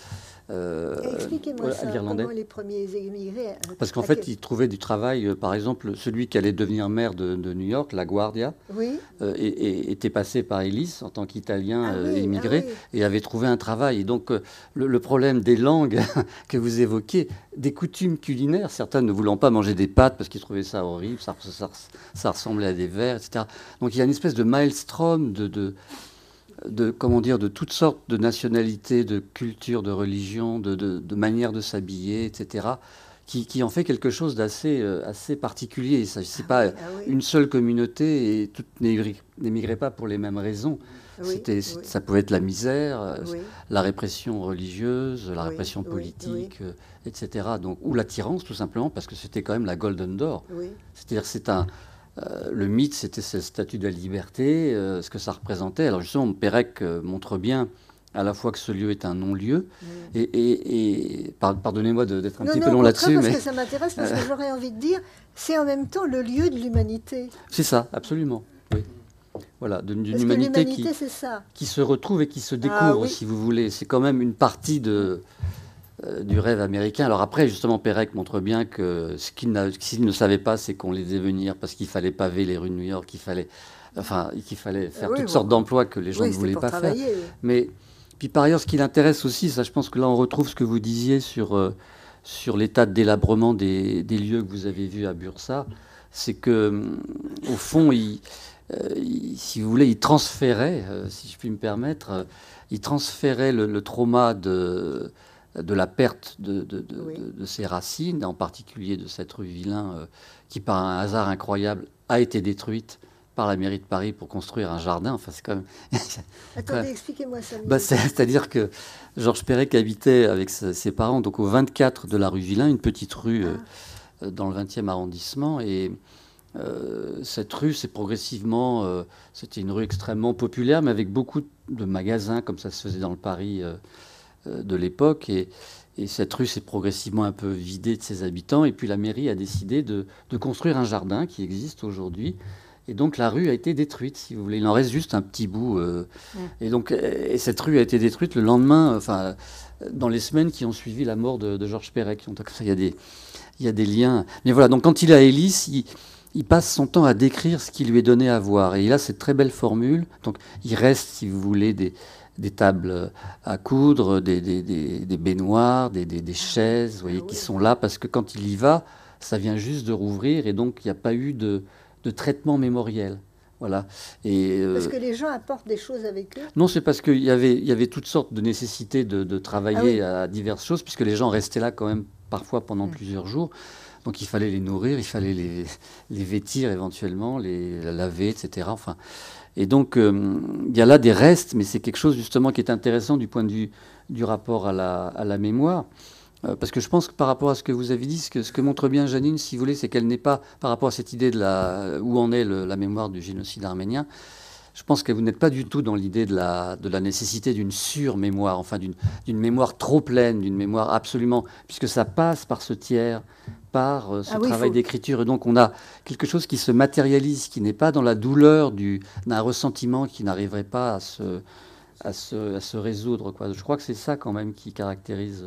Expliquez-moi ça, comment les premiers immigrés... Parce qu'en fait, ils trouvaient du travail. Par exemple, celui qui allait devenir maire de New York, LaGuardia, était passé par Ellis en tant qu'Italien immigré et avait trouvé un travail. Et donc, le problème des langues que vous évoquez, des coutumes culinaires, certains ne voulant pas manger des pâtes parce qu'ils trouvaient ça horrible, ça ressemblait à des vers, etc. Donc, il y a une espèce de maelstrom comment dire, de toutes sortes de nationalités, de cultures, de religions, de manières de s'habiller, etc., qui en fait quelque chose d'assez assez particulier. Ce n'est pas une seule communauté et toutes n'émigraient pas pour les mêmes raisons. Ça pouvait être la misère, la répression religieuse, la répression politique, etc. Donc, ou l'attirance, tout simplement, parce que c'était quand même la Golden Door. C'est-à-dire le mythe, c'était ce statut de la liberté, ce que ça représentait. Alors justement, Pérec montre bien à la fois que ce lieu est un non-lieu, et pardonnez-moi d'être un petit peu long là-dessus. Parce que ça m'intéresse, parce que j'aurais envie de dire, c'est en même temps le lieu de l'humanité. C'est ça, absolument. Oui. Voilà, d'une humanité qui se retrouve et qui se découvre, si vous voulez. C'est quand même une partie du rêve américain. Alors après, justement, Pérec montre bien que ce qu'il ne savait pas, c'est qu'on les faisait venir parce qu'il fallait paver les rues de New York, qu'il fallait faire toutes sortes d'emplois que les gens ne voulaient pas faire. Mais puis par ailleurs, ce qui l'intéresse aussi, ça, je pense que là, on retrouve ce que vous disiez sur l'état de délabrement des lieux que vous avez vus à Bursa, c'est que au fond, si vous voulez, il transférait, si je puis me permettre, il transférait le trauma de la perte de ses racines, en particulier de cette rue Villain, qui par un hasard incroyable a été détruite par la mairie de Paris pour construire un jardin. Enfin, c'est quand même... Attendez, expliquez-moi ça. C'est-à-dire que Georges Perec habitait avec ses parents donc au 24 de la rue Villain, une petite rue dans le 20e arrondissement. Et cette rue, c'est progressivement... c'était une rue extrêmement populaire, mais avec beaucoup de magasins, comme ça se faisait dans le Paris de l'époque. Et cette rue s'est progressivement un peu vidée de ses habitants. Et puis la mairie a décidé de construire un jardin qui existe aujourd'hui. Et donc la rue a été détruite, si vous voulez. Il en reste juste un petit bout. Et cette rue a été détruite le lendemain, enfin, dans les semaines qui ont suivi la mort de Georges Perec. Donc ça, il y a des liens. Mais voilà, donc quand il est à Hélice, il passe son temps à décrire ce qui lui est donné à voir. Et il a cette très belle formule. Donc il reste, si vous voulez, des tables à coudre, des baignoires, des chaises, vous voyez, qui sont là, parce que quand il y va, ça vient juste de rouvrir. Et donc il n'y a pas eu de traitement mémoriel. Voilà. Parce que les gens apportent des choses avec eux? Non, c'est parce qu'il y avait toutes sortes de nécessités de travailler à diverses choses, puisque les gens restaient là quand même parfois pendant plusieurs jours. Donc il fallait les nourrir, il fallait les vêtir éventuellement, les laver, etc. Enfin, et donc il y a là des restes, mais c'est quelque chose justement qui est intéressant du point de vue du rapport à la mémoire. Parce que je pense que par rapport à ce que vous avez dit, ce que montre bien Janine, si vous voulez, c'est qu'elle n'est pas, par rapport à cette idée de où en est la mémoire du génocide arménien, je pense que vous n'êtes pas du tout dans l'idée de la nécessité d'une surmémoire, enfin d'une mémoire trop pleine, d'une mémoire absolument, puisque ça passe par ce tiers, par ce travail d'écriture. Et donc on a quelque chose qui se matérialise, qui n'est pas dans la douleur d'un ressentiment qui n'arriverait pas à se résoudre, quoi. Je crois que c'est ça quand même qui caractérise...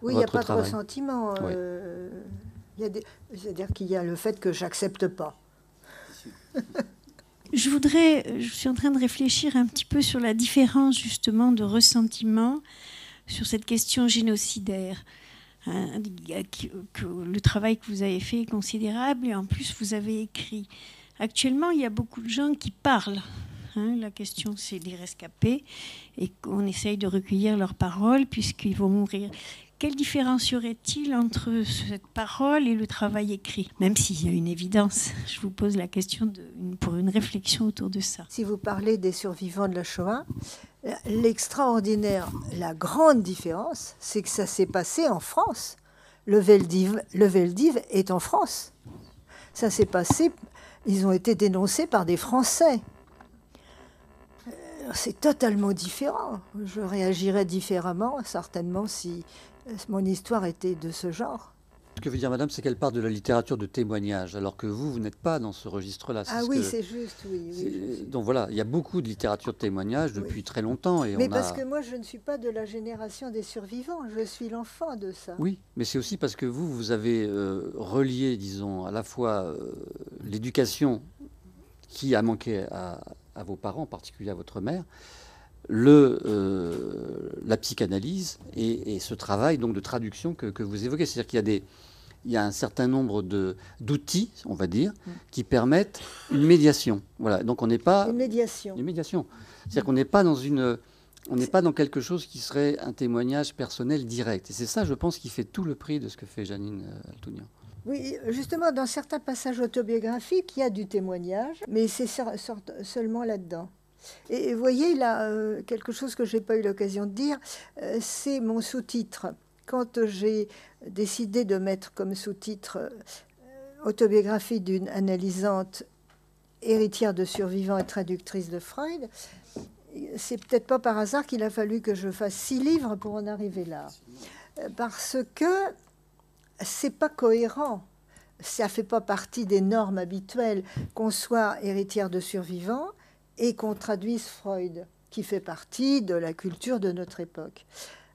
Oui, il n'y a pas de ressentiment. C'est-à-dire qu'il y a le fait que j'accepte pas. Je suis en train de réfléchir un petit peu sur la différence justement de ressentiment sur cette question génocidaire. Que le travail que vous avez fait est considérable et en plus vous avez écrit. Actuellement, il y a beaucoup de gens qui parlent. La question, c'est des rescapés et qu'on essaye de recueillir leurs paroles puisqu'ils vont mourir. Quelle différence y aurait-il entre cette parole et le travail écrit? Même s'il y a une évidence, je vous pose la question pour une réflexion autour de ça. Si vous parlez des survivants de la Shoah, l'extraordinaire, la grande différence, c'est que ça s'est passé en France. Le Veldiv est en France. Ça s'est passé, ils ont été dénoncés par des Français. C'est totalement différent. Je réagirais différemment, certainement, si mon histoire était de ce genre. Ce que veut dire madame, c'est qu'elle part de la littérature de témoignage, alors que vous n'êtes pas dans ce registre-là. Ah oui, c'est juste, oui. Donc voilà, il y a beaucoup de littérature de témoignage depuis très longtemps. Mais parce que moi, je ne suis pas de la génération des survivants, je suis l'enfant de ça. Oui, mais c'est aussi parce que vous avez relié, disons, à la fois l'éducation qui a manqué à vos parents, en particulier à votre mère, la psychanalyse et ce travail donc de traduction que vous évoquez. C'est-à-dire qu'il y a un certain nombre d'outils, on va dire, qui permettent une médiation. Voilà. Donc on n'est pas une médiation. Une médiation. C'est-à-dire qu'on n'est pas dans quelque chose qui serait un témoignage personnel direct. Et c'est ça, je pense, qui fait tout le prix de ce que fait Janine Altounian. Oui, justement, dans certains passages autobiographiques, il y a du témoignage, mais c'est seulement là-dedans. Et vous voyez, là, quelque chose que je n'ai pas eu l'occasion de dire, c'est mon sous-titre. Quand j'ai décidé de mettre comme sous-titre autobiographie d'une analysante héritière de survivants et traductrice de Freud, c'est peut-être pas par hasard qu'il a fallu que je fasse 6 livres pour en arriver là. Parce que c'est pas cohérent. Ça fait pas partie des normes habituelles qu'on soit héritière de survivants et qu'on traduise Freud, qui fait partie de la culture de notre époque.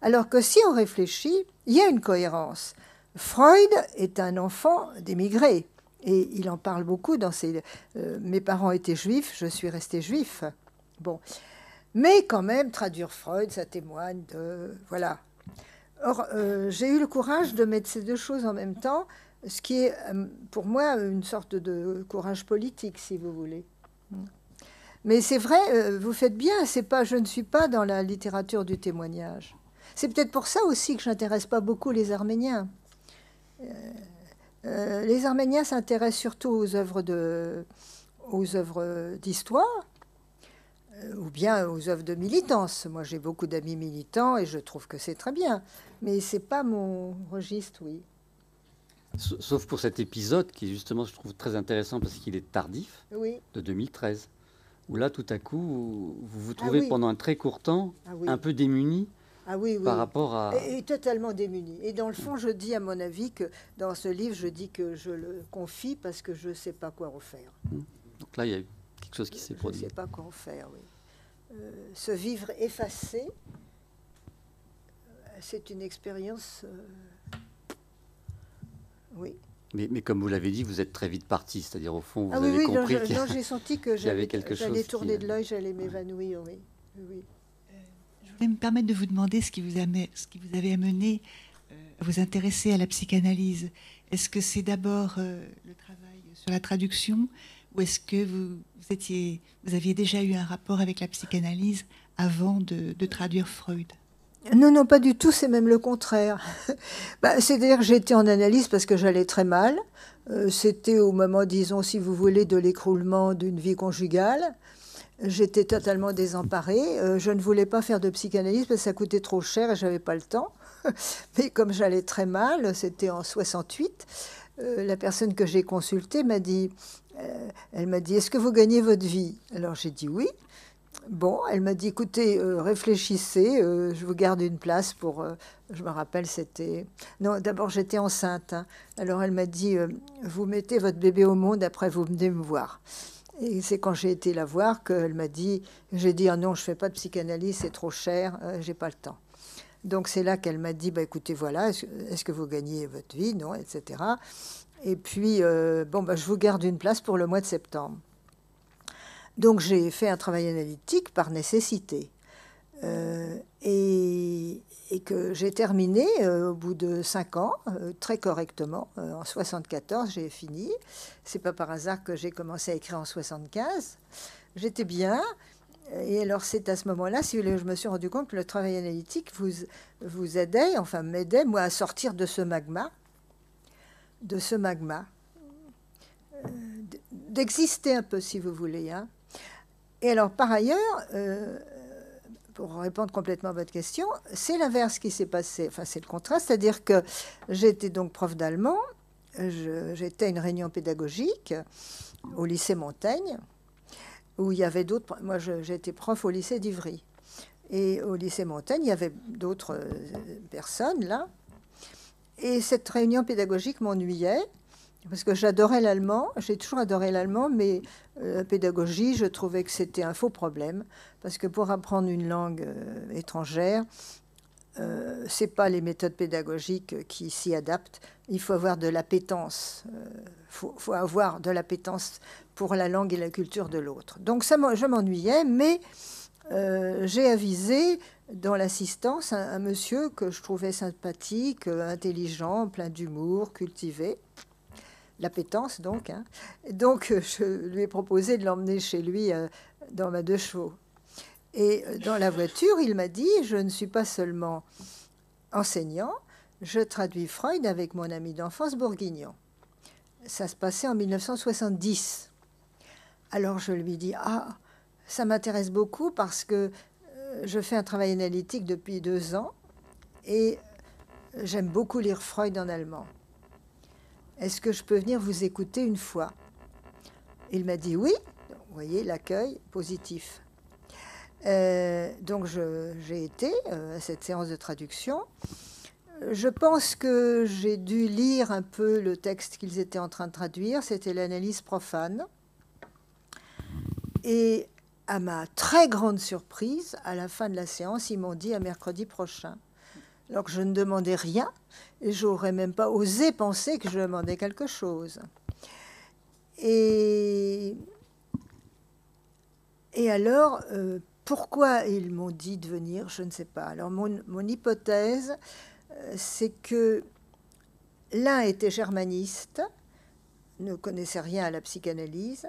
Alors que si on réfléchit, il y a une cohérence. Freud est un enfant d'émigrés, et il en parle beaucoup dans ses... mes parents étaient juifs, je suis resté juif. Bon. Mais quand même, traduire Freud, ça témoigne de... Voilà. Or, j'ai eu le courage de mettre ces deux choses en même temps, ce qui est, pour moi, une sorte de courage politique, si vous voulez. Mais c'est vrai, vous faites bien, je ne suis pas dans la littérature du témoignage. C'est peut-être pour ça aussi que je n'intéresse pas beaucoup les Arméniens. Les Arméniens s'intéressent surtout aux œuvres d'histoire, ou bien aux œuvres de militance. Moi, j'ai beaucoup d'amis militants et je trouve que c'est très bien. Mais c'est pas mon registre, oui. Sauf pour cet épisode qui, justement, je trouve très intéressant parce qu'il est tardif, Oui. de 2013, où là, tout à coup, vous vous trouvez pendant un très court temps un peu démuni par rapport à... Et totalement démuni. Et dans le fond, je dis, à mon avis, que dans ce livre, je dis que je le confie parce que je ne sais pas quoi refaire. Donc là, il y a eu quelque chose qui s'est produit. Je ne sais pas quoi en faire, oui. Ce vivre effacé, c'est une expérience... oui. Mais comme vous l'avez dit, vous êtes très vite parti, c'est-à-dire au fond, vous avez oui, compris non, j'ai senti que j'allais tourner de l'œil, j'allais m'évanouir, oui. Je voulais me permettre de vous demander ce qui vous avait amené à vous intéresser à la psychanalyse. Est-ce que c'est d'abord le travail sur la traduction, ou est-ce que vous aviez déjà eu un rapport avec la psychanalyse avant de traduire Freud ? Non, pas du tout, c'est même le contraire. C'est-à-dire que j'étais en analyse parce que j'allais très mal. C'était au moment, disons, si vous voulez, de l'écroulement d'une vie conjugale. J'étais totalement désemparée. Je ne voulais pas faire de psychanalyse parce que ça coûtait trop cher et je n'avais pas le temps. Mais comme j'allais très mal, c'était en 68, la personne que j'ai consultée m'a dit, est-ce que vous gagnez votre vie? Alors j'ai dit oui. Bon, elle m'a dit, écoutez, réfléchissez, je vous garde une place pour... je me rappelle, c'était... Non, d'abord, j'étais enceinte. Hein. Alors, elle m'a dit, vous mettez votre bébé au monde, après, vous venez me voir. Et c'est quand j'ai été la voir qu'elle m'a dit... J'ai dit, ah non, je ne fais pas de psychanalyse, c'est trop cher, j'ai pas le temps. Donc, c'est là qu'elle m'a dit, écoutez, voilà, est-ce que vous gagnez votre vie? Non, etc. Et puis, je vous garde une place pour le mois de septembre. Donc j'ai fait un travail analytique par nécessité et que j'ai terminé au bout de 5 ans, très correctement. En 74, j'ai fini. C'est pas par hasard que j'ai commencé à écrire en 75. J'étais bien. Et alors c'est à ce moment-là, si vous voulez, je me suis rendu compte que le travail analytique vous aidait, enfin m'aidait, moi, à sortir de ce magma. D'exister un peu, si vous voulez, hein. Et alors, par ailleurs, pour répondre complètement à votre question, c'est l'inverse qui s'est passé. Enfin, c'est le contraste, c'est-à-dire que j'étais donc prof d'allemand, j'étais à une réunion pédagogique au lycée Montaigne, où il y avait d'autres... Moi, j'étais prof au lycée d'Ivry. Et au lycée Montaigne, il y avait d'autres personnes, là. Et cette réunion pédagogique m'ennuyait, parce que j'adorais l'allemand, j'ai toujours adoré l'allemand, mais la pédagogie, je trouvais que c'était un faux problème, parce que pour apprendre une langue étrangère, c'est pas les méthodes pédagogiques qui s'y adaptent. Il faut avoir de l'appétence, faut avoir de l'appétence pour la langue et la culture de l'autre. Donc ça, je m'ennuyais, mais j'ai avisé dans l'assistance un monsieur que je trouvais sympathique, intelligent, plein d'humour, cultivé. L'appétence, donc. Hein. Donc, je lui ai proposé de l'emmener chez lui dans ma 2 chevaux. Et dans la voiture, il m'a dit, je ne suis pas seulement enseignant, je traduis Freud avec mon ami d'enfance Bourguignon. Ça se passait en 1970. Alors, je lui dis, ça m'intéresse beaucoup parce que je fais un travail analytique depuis 2 ans et j'aime beaucoup lire Freud en allemand. Est-ce que je peux venir vous écouter une fois? Il m'a dit oui. Vous voyez, l'accueil positif. Donc, j'ai été à cette séance de traduction. Je pense que j'ai dû lire un peu le texte qu'ils étaient en train de traduire. C'était l'analyse profane. Et à ma très grande surprise, à la fin de la séance, ils m'ont dit à mercredi prochain. Alors que je ne demandais rien, et j'aurais même pas osé penser que je demandais quelque chose. Et alors, pourquoi ils m'ont dit de venir, je ne sais pas. Alors, mon hypothèse, c'est que l'un était germaniste, ne connaissait rien à la psychanalyse.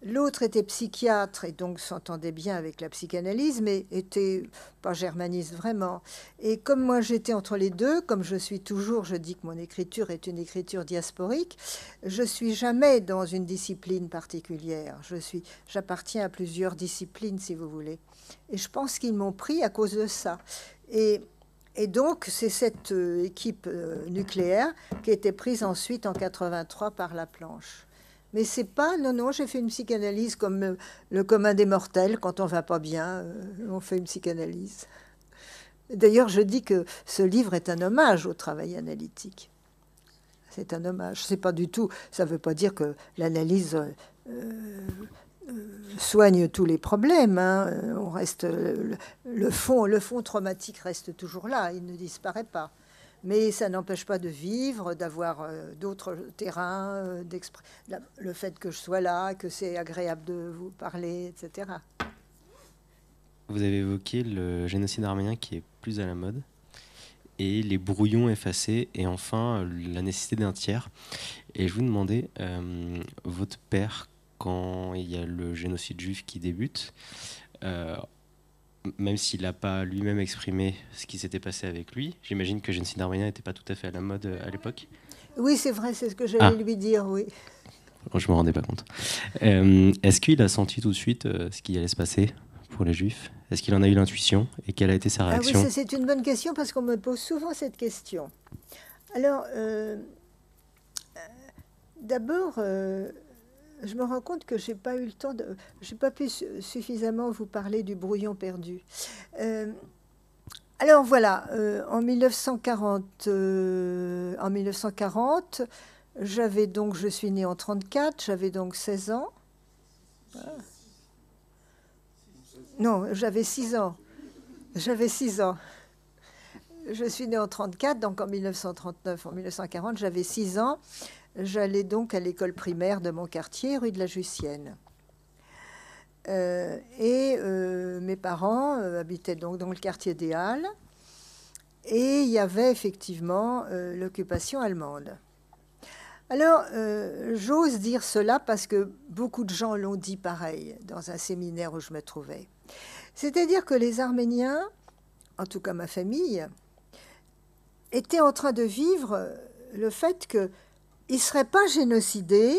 L'autre était psychiatre et donc s'entendait bien avec la psychanalyse, mais était pas germaniste vraiment. Et comme moi j'étais entre les deux, comme je suis toujours, je dis que mon écriture est une écriture diasporique, je suis jamais dans une discipline particulière. J'appartiens à plusieurs disciplines, si vous voulez. Et je pense qu'ils m'ont pris à cause de ça. Et donc, c'est cette équipe nucléaire qui a été prise ensuite en 83 par Laplanche. Mais c'est pas... Non, j'ai fait une psychanalyse comme le commun des mortels. Quand on va pas bien, on fait une psychanalyse. D'ailleurs, je dis que ce livre est un hommage au travail analytique. C'est un hommage. C'est pas du tout... Ça veut pas dire que l'analyse... soigne tous les problèmes. Hein. On reste, le fond traumatique reste toujours là, il ne disparaît pas. Mais ça n'empêche pas de vivre, d'avoir d'autres terrains, le fait que je sois là, que c'est agréable de vous parler, etc. Vous avez évoqué le génocide arménien qui est plus à la mode, et les brouillons effacés, et enfin la nécessité d'un tiers. Et je vous demandais, votre père, quand il y a le génocide juif qui débute, même s'il n'a pas lui-même exprimé ce qui s'était passé avec lui, j'imagine que le génocide arménien n'était pas tout à fait à la mode à l'époque. Oui, c'est vrai, c'est ce que j'allais lui dire, oui. Je ne me rendais pas compte. Est-ce qu'il a senti tout de suite ce qui allait se passer pour les Juifs? Est-ce qu'il en a eu l'intuition? Et quelle a été sa réaction? Ah oui, c'est une bonne question parce qu'on me pose souvent cette question. Alors, d'abord... je me rends compte que j'ai pas eu le temps j'ai pas pu suffisamment vous parler du brouillon perdu. Alors voilà, en 1940, j'avais donc, je suis née en 34, j'avais donc 16 ans. Non, j'avais 6 ans. J'avais 6 ans. Je suis née en 34, donc en 1939, en 1940, j'avais 6 ans. J'allais donc à l'école primaire de mon quartier, rue de la Jussienne. Mes parents habitaient donc dans le quartier des Halles. Et il y avait effectivement l'occupation allemande. Alors, j'ose dire cela parce que beaucoup de gens l'ont dit pareil dans un séminaire où je me trouvais. C'est-à-dire que les Arméniens, en tout cas ma famille, étaient en train de vivre le fait que ils ne seraient pas génocidés,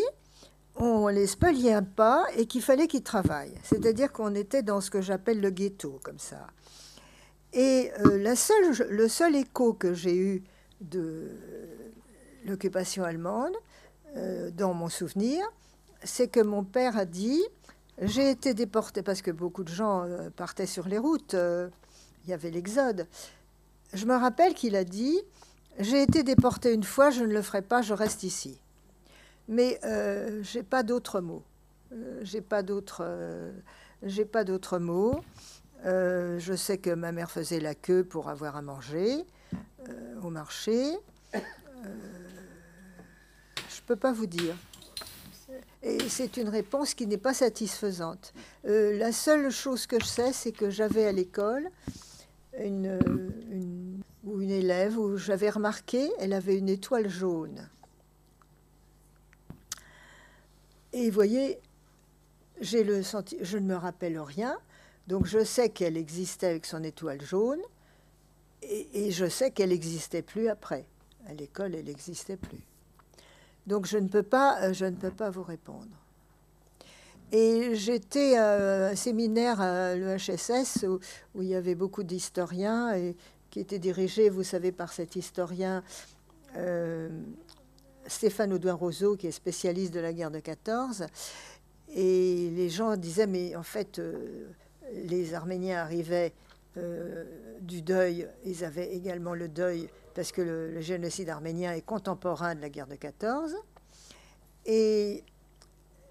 on ne les spoliait pas et qu'il fallait qu'ils travaillent. C'est-à-dire qu'on était dans ce que j'appelle le ghetto, comme ça. Et le seul écho que j'ai eu de l'occupation allemande, dans mon souvenir, c'est que mon père a dit « J'ai été déporté » parce que beaucoup de gens partaient sur les routes, il y avait l'exode. Je me rappelle qu'il a dit « J'ai été déporté une fois, je ne le ferai pas, je reste ici. » Mais j'ai pas d'autres mots. J'ai pas d'autres mots. Je sais que ma mère faisait la queue pour avoir à manger au marché. Je peux pas vous dire. Et c'est une réponse qui n'est pas satisfaisante. La seule chose que je sais, c'est que j'avais à l'école une élève où j'avais remarqué, elle avait une étoile jaune. Et vous voyez, je ne me rappelle rien, donc je sais qu'elle existait avec son étoile jaune, et je sais qu'elle n'existait plus après. À l'école, elle n'existait plus. Donc je ne peux pas vous répondre. Et j'étais à un séminaire à l'EHSS où il y avait beaucoup d'historiens et qui était dirigé, vous savez, par cet historien Stéphane Audouin-Roseau, qui est spécialiste de la guerre de 14. Et les gens disaient, mais en fait, les Arméniens arrivaient du deuil, ils avaient également le deuil, parce que le génocide arménien est contemporain de la guerre de 14. Et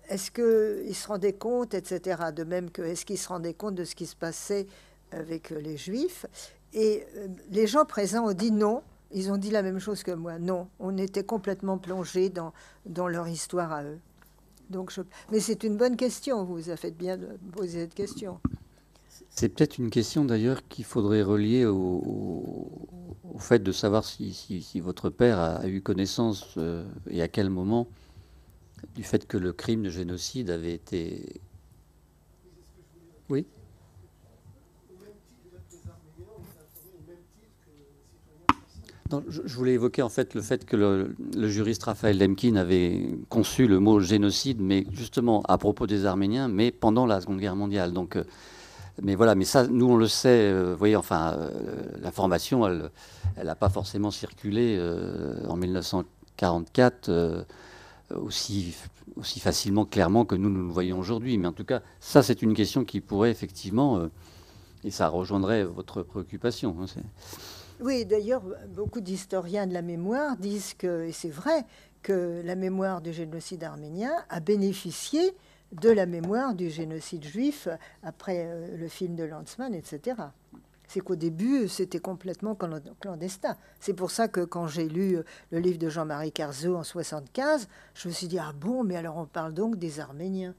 est-ce qu'ils se rendaient compte, etc. De même que est-ce qu'ils se rendaient compte de ce qui se passait avec les Juifs? Et les gens présents ont dit non. Ils ont dit la même chose que moi. Non, on était complètement plongés dans leur histoire à eux. Donc mais c'est une bonne question. Vous avez fait bien de poser cette question. C'est peut-être une question d'ailleurs qu'il faudrait relier au fait de savoir si votre père a eu connaissance et à quel moment du fait que le crime de génocide avait été... Oui. Non, je voulais évoquer en fait le fait que le juriste Raphaël Lemkin avait conçu le mot génocide, mais justement à propos des Arméniens, mais pendant la Seconde Guerre mondiale. Donc, mais voilà, mais ça, nous on le sait. Vous voyez, enfin, l'information, elle n'a pas forcément circulé en 1944 aussi facilement, clairement que nous le voyons aujourd'hui. Mais en tout cas, ça, c'est une question qui pourrait effectivement, et ça rejoindrait votre préoccupation. Hein, oui, d'ailleurs, beaucoup d'historiens de la mémoire disent que, et c'est vrai, que la mémoire du génocide arménien a bénéficié de la mémoire du génocide juif après le film de Lanzmann, etc. C'est qu'au début, c'était complètement clandestin. C'est pour ça que quand j'ai lu le livre de Jean-Marie Carzeau en 1975, je me suis dit, ah bon, mais alors on parle donc des Arméniens.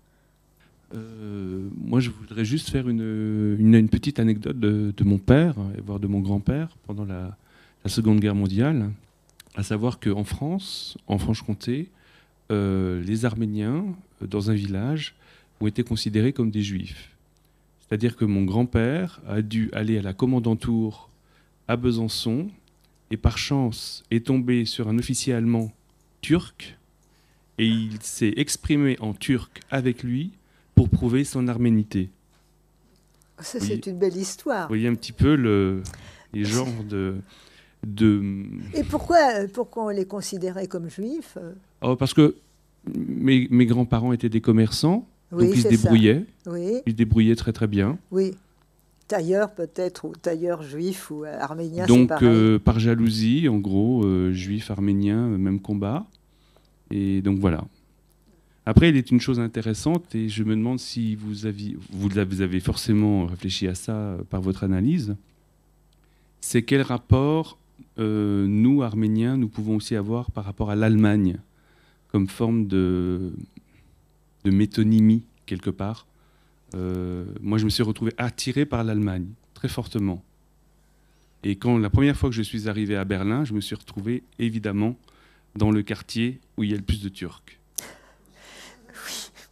Moi, je voudrais juste faire une petite anecdote de mon père, voire de mon grand-père, pendant la Seconde Guerre mondiale, à savoir qu'en France, en Franche-Comté, les Arméniens, dans un village, ont été considérés comme des Juifs. C'est-à-dire que mon grand-père a dû aller à la commandanture à Besançon, et par chance est tombé sur un officier allemand turc, et il s'est exprimé en turc avec lui, pour prouver son arménité. Ça, c'est une belle histoire. Vous voyez un petit peu les genres de... Et pourquoi on les considérait comme juifs? Parce que mes grands-parents étaient des commerçants, oui, donc ils se débrouillaient. Oui. Ils se débrouillaient très très bien. Oui. Tailleur peut-être, ou tailleur juif ou arménien, donc, c'est pareil. Par jalousie, en gros, juif, arménien, même combat. Et donc voilà. Après, il est une chose intéressante, et je me demande si vous avez forcément réfléchi à ça par votre analyse, c'est quel rapport nous, Arméniens, nous pouvons aussi avoir par rapport à l'Allemagne, comme forme de métonymie, quelque part. Moi, je me suis retrouvé attiré par l'Allemagne, très fortement. Et quand la première fois que je suis arrivé à Berlin, je me suis retrouvé, évidemment, dans le quartier où il y a le plus de Turcs.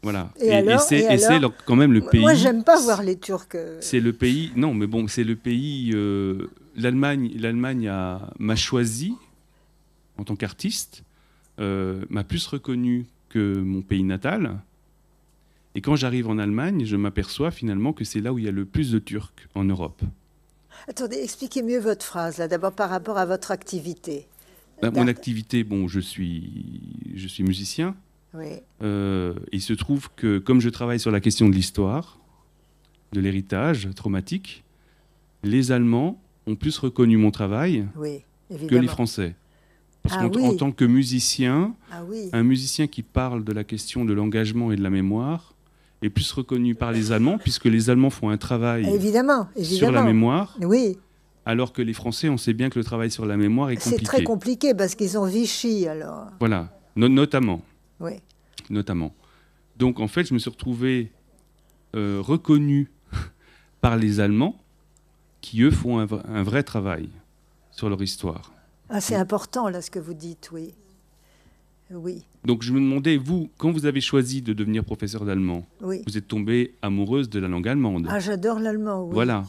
Voilà. Et c'est quand même le pays. Moi, j'aime pas voir les Turcs. C'est le pays. Non, mais bon, c'est le pays. L'Allemagne m'a choisi en tant qu'artiste, m'a plus reconnu que mon pays natal. Et quand j'arrive en Allemagne, je m'aperçois finalement que c'est là où il y a le plus de Turcs en Europe. Attendez, expliquez mieux votre phrase là. D'abord par rapport à votre activité. Mon activité, bon, je suis musicien. Oui. Il se trouve que, comme je travaille sur la question de l'histoire, de l'héritage traumatique, les Allemands ont plus reconnu mon travail que les Français. Parce qu'en tant que musicien, un musicien qui parle de la question de l'engagement et de la mémoire est plus reconnu par les Allemands, puisque les Allemands font un travail sur la mémoire. Oui. Alors que les Français, on sait bien que le travail sur la mémoire est compliqué. C'est très compliqué parce qu'ils ont Vichy, alors. Voilà, notamment. Oui. Notamment. Donc, en fait, je me suis retrouvé reconnu par les Allemands qui, eux, font un vrai travail sur leur histoire. Ah, c'est important, là, ce que vous dites, oui. Oui. Donc, je me demandais, vous, quand vous avez choisi de devenir professeur d'allemand, vous êtes tombée amoureuse de la langue allemande. Ah, j'adore l'allemand, oui. Voilà.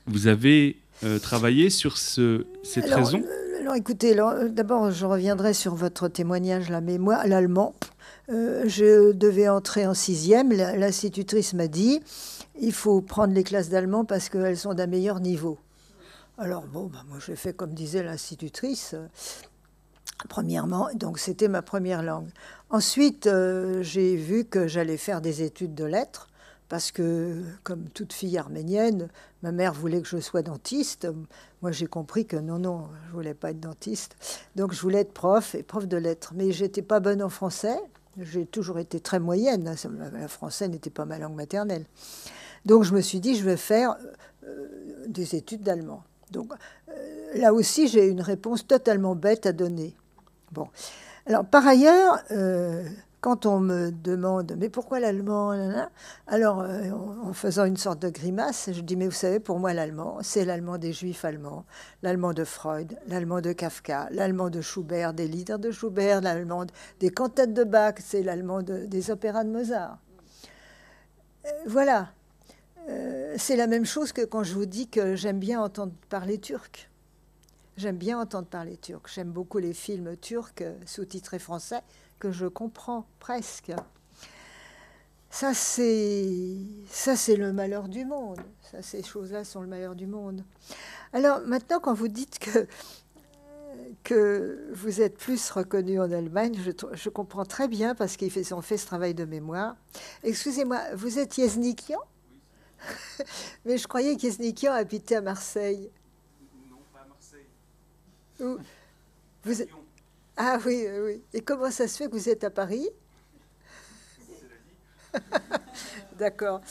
Vous avez travaillé sur cette raison? Alors, écoutez, d'abord, je reviendrai sur votre témoignage, la mémoire, l'allemand. Je devais entrer en 6e. L'institutrice m'a dit, il faut prendre les classes d'allemand parce qu'elles sont d'un meilleur niveau. Alors, bon, moi, j'ai fait comme disait l'institutrice. Premièrement, donc c'était ma première langue. Ensuite, j'ai vu que j'allais faire des études de lettres. Parce que, comme toute fille arménienne, ma mère voulait que je sois dentiste. Moi, j'ai compris que non, je ne voulais pas être dentiste. Donc, je voulais être prof et prof de lettres. Mais je n'étais pas bonne en français. J'ai toujours été très moyenne. Le français n'était pas ma langue maternelle. Donc, je me suis dit, je vais faire des études d'allemand. Donc, là aussi, j'ai une réponse totalement bête à donner. Bon. Alors, par ailleurs, quand on me demande « mais pourquoi l'allemand ?» alors, en faisant une sorte de grimace, je dis « mais vous savez, pour moi, l'allemand, c'est l'allemand des juifs allemands, l'allemand de Freud, l'allemand de Kafka, l'allemand de Schubert, des lieder de Schubert, l'allemand des cantates de Bach, c'est l'allemand des opéras de Mozart. » Voilà. C'est la même chose que quand je vous dis que j'aime bien entendre parler turc. J'aime bien entendre parler turc. J'aime beaucoup les films turcs sous-titrés français que je comprends presque. Ça, c'est le malheur du monde. Ça, ces choses-là sont le malheur du monde. Alors, maintenant, quand vous dites que vous êtes plus reconnu en Allemagne, je comprends très bien parce qu'ils ont fait ce travail de mémoire. Excusez-moi, vous êtes Yeznikian ? Mais je croyais qu'Yeznikian habitait à Marseille. Non, pas à Marseille. Vous êtes... Ah oui, oui. Et comment ça se fait que vous êtes à Paris? D'accord.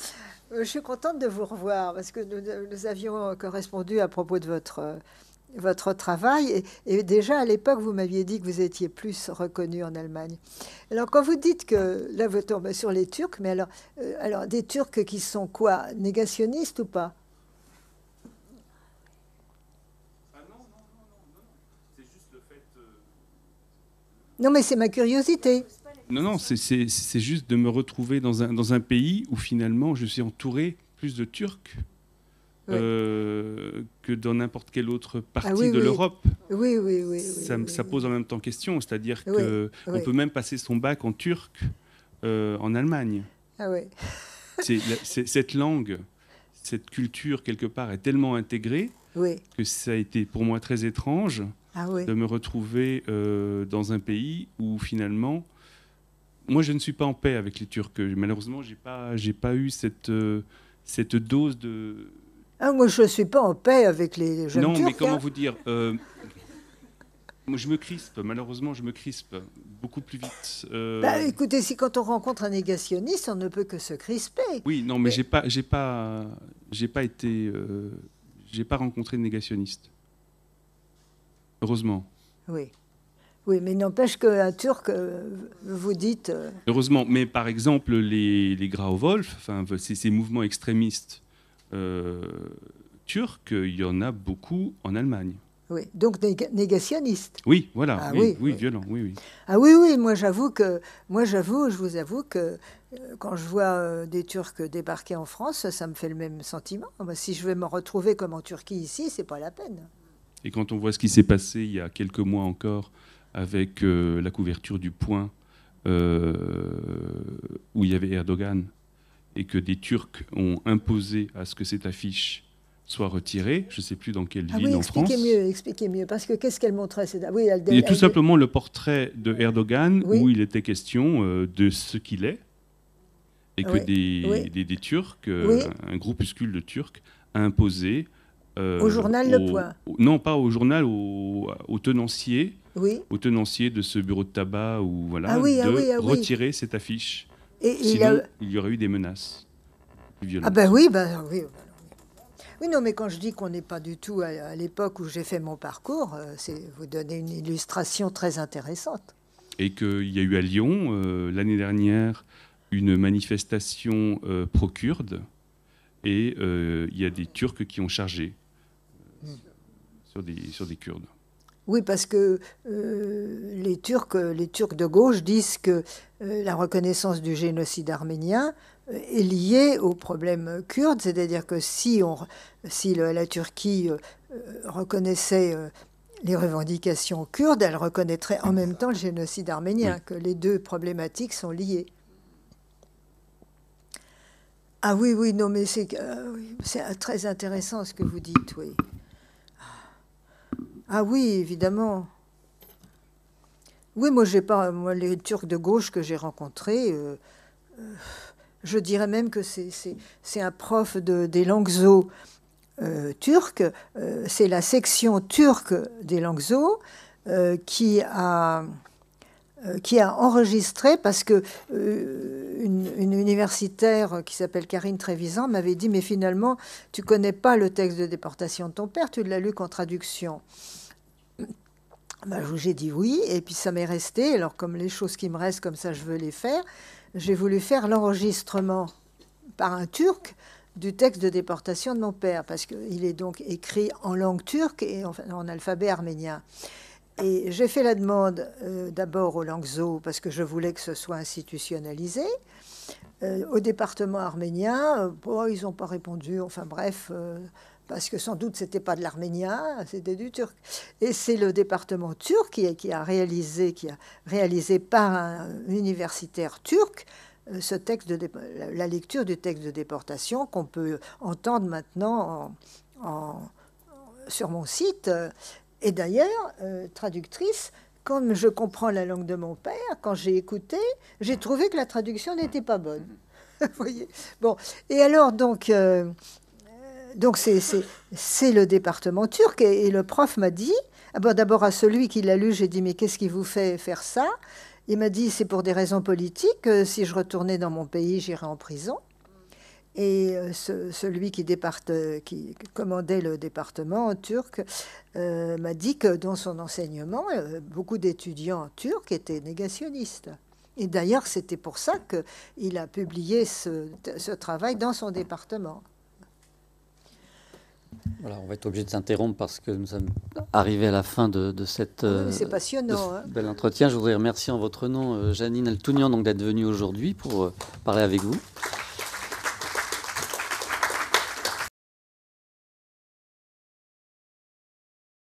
Je suis contente de vous revoir parce que nous avions correspondu à propos de votre travail. Et déjà, à l'époque, vous m'aviez dit que vous étiez plus reconnu en Allemagne. Alors, quand vous dites que, là, vous tombez sur les Turcs, mais alors des Turcs qui sont quoi? Négationnistes ou pas? Ah non. C'est juste le fait... Non, mais c'est ma curiosité. Non, c'est juste de me retrouver dans un pays où finalement je suis entouré plus de Turcs que dans n'importe quelle autre partie de l'Europe. Oui. Ça pose en même temps question, c'est-à-dire qu'on peut même passer son bac en turc en Allemagne. Ah oui. Cette langue, cette culture quelque part est tellement intégrée que ça a été pour moi très étrange de me retrouver dans un pays où finalement... Moi, je ne suis pas en paix avec les Turcs. Malheureusement, j'ai pas eu cette dose de... Ah, moi, je ne suis pas en paix avec les jeunes Turcs. Non, mais comment vous dire moi, je me crispe. Malheureusement, je me crispe beaucoup plus vite. Écoutez, si quand on rencontre un négationniste, on ne peut que se crisper. Oui, non, mais j'ai pas rencontré de négationniste. Heureusement. Oui, mais n'empêche qu'un Turc, vous dites... Heureusement, mais par exemple, les Grauwolf, enfin, ces mouvements extrémistes turcs, il y en a beaucoup en Allemagne. Oui, donc négationnistes. Oui, voilà, oui, violent, oui. Ah oui, moi je vous avoue que quand je vois des Turcs débarquer en France, ça me fait le même sentiment. Si je vais me retrouver comme en Turquie ici, c'est pas la peine. Et quand on voit ce qui s'est passé il y a quelques mois encore, avec la couverture du Point, où il y avait Erdogan, et que des Turcs ont imposé à ce que cette affiche soit retirée, je ne sais plus dans quelle ville en France. Expliquez mieux, parce que qu'est-ce qu'elle montrait? Il y a tout simplement le portrait de Erdogan, où il était question de ce qu'il est, et que des Turcs, un groupuscule de Turcs, a imposé... au journal Le Point. Non, pas au journal, au tenancier. Au tenancier de ce bureau de tabac retirer cette affiche. Sinon, il y aurait eu des menaces violentes. Ah ben oui. Oui, non, mais quand je dis qu'on n'est pas du tout à l'époque où j'ai fait mon parcours, c'est vous donner une illustration très intéressante. Et qu'il y a eu à Lyon, l'année dernière, une manifestation pro-kurde, et il y a des Turcs qui ont chargé sur des Kurdes. Oui, parce que les Turcs de gauche disent que la reconnaissance du génocide arménien est liée au problème kurde, c'est-à-dire que si la Turquie reconnaissait les revendications kurdes, elle reconnaîtrait en même temps le génocide arménien, que les deux problématiques sont liées. Ah oui, non, mais c'est très intéressant ce que vous dites, oui. Ah oui, évidemment. Oui, moi, les Turcs de gauche que j'ai rencontrés, je dirais même que c'est un prof des langues zo turques. C'est la section turque des langues zo qui a enregistré, parce que une universitaire qui s'appelle Karine Trévisan m'avait dit « Mais finalement, tu connais pas le texte de déportation de ton père, tu l'as lu qu'en traduction. » J'ai dit oui, et puis ça m'est resté. Alors, comme les choses qui me restent, comme ça, je veux les faire. J'ai voulu faire l'enregistrement par un Turc du texte de déportation de mon père, parce qu'il est donc écrit en langue turque et en alphabet arménien. Et j'ai fait la demande d'abord aux langues zo, parce que je voulais que ce soit institutionnalisé. Au département arménien, ils n'ont pas répondu. Enfin bref, parce que sans doute c'était pas de l'arménien, c'était du turc. Et c'est le département turc qui a réalisé par un universitaire turc ce texte la lecture du texte de déportation qu'on peut entendre maintenant sur mon site. Et d'ailleurs, traductrice, comme je comprends la langue de mon père, quand j'ai écouté, j'ai trouvé que la traduction n'était pas bonne. Vous voyez. Bon, et alors donc c'est le département turc, et le prof m'a dit, d'abord à celui qui l'a lu, j'ai dit mais qu'est-ce qui vous fait faire ça? Il m'a dit c'est pour des raisons politiques, si je retournais dans mon pays, j'irais en prison. Et celui qui commandait le département turc m'a dit que dans son enseignement, beaucoup d'étudiants turcs étaient négationnistes. Et d'ailleurs, c'était pour ça qu'il a publié ce travail dans son département. Voilà, on va être obligé de s'interrompre parce que nous sommes arrivés à la fin de cette c'est passionnant, bel entretien. Je voudrais remercier en votre nom Janine Altounian d'être venue aujourd'hui pour parler avec vous.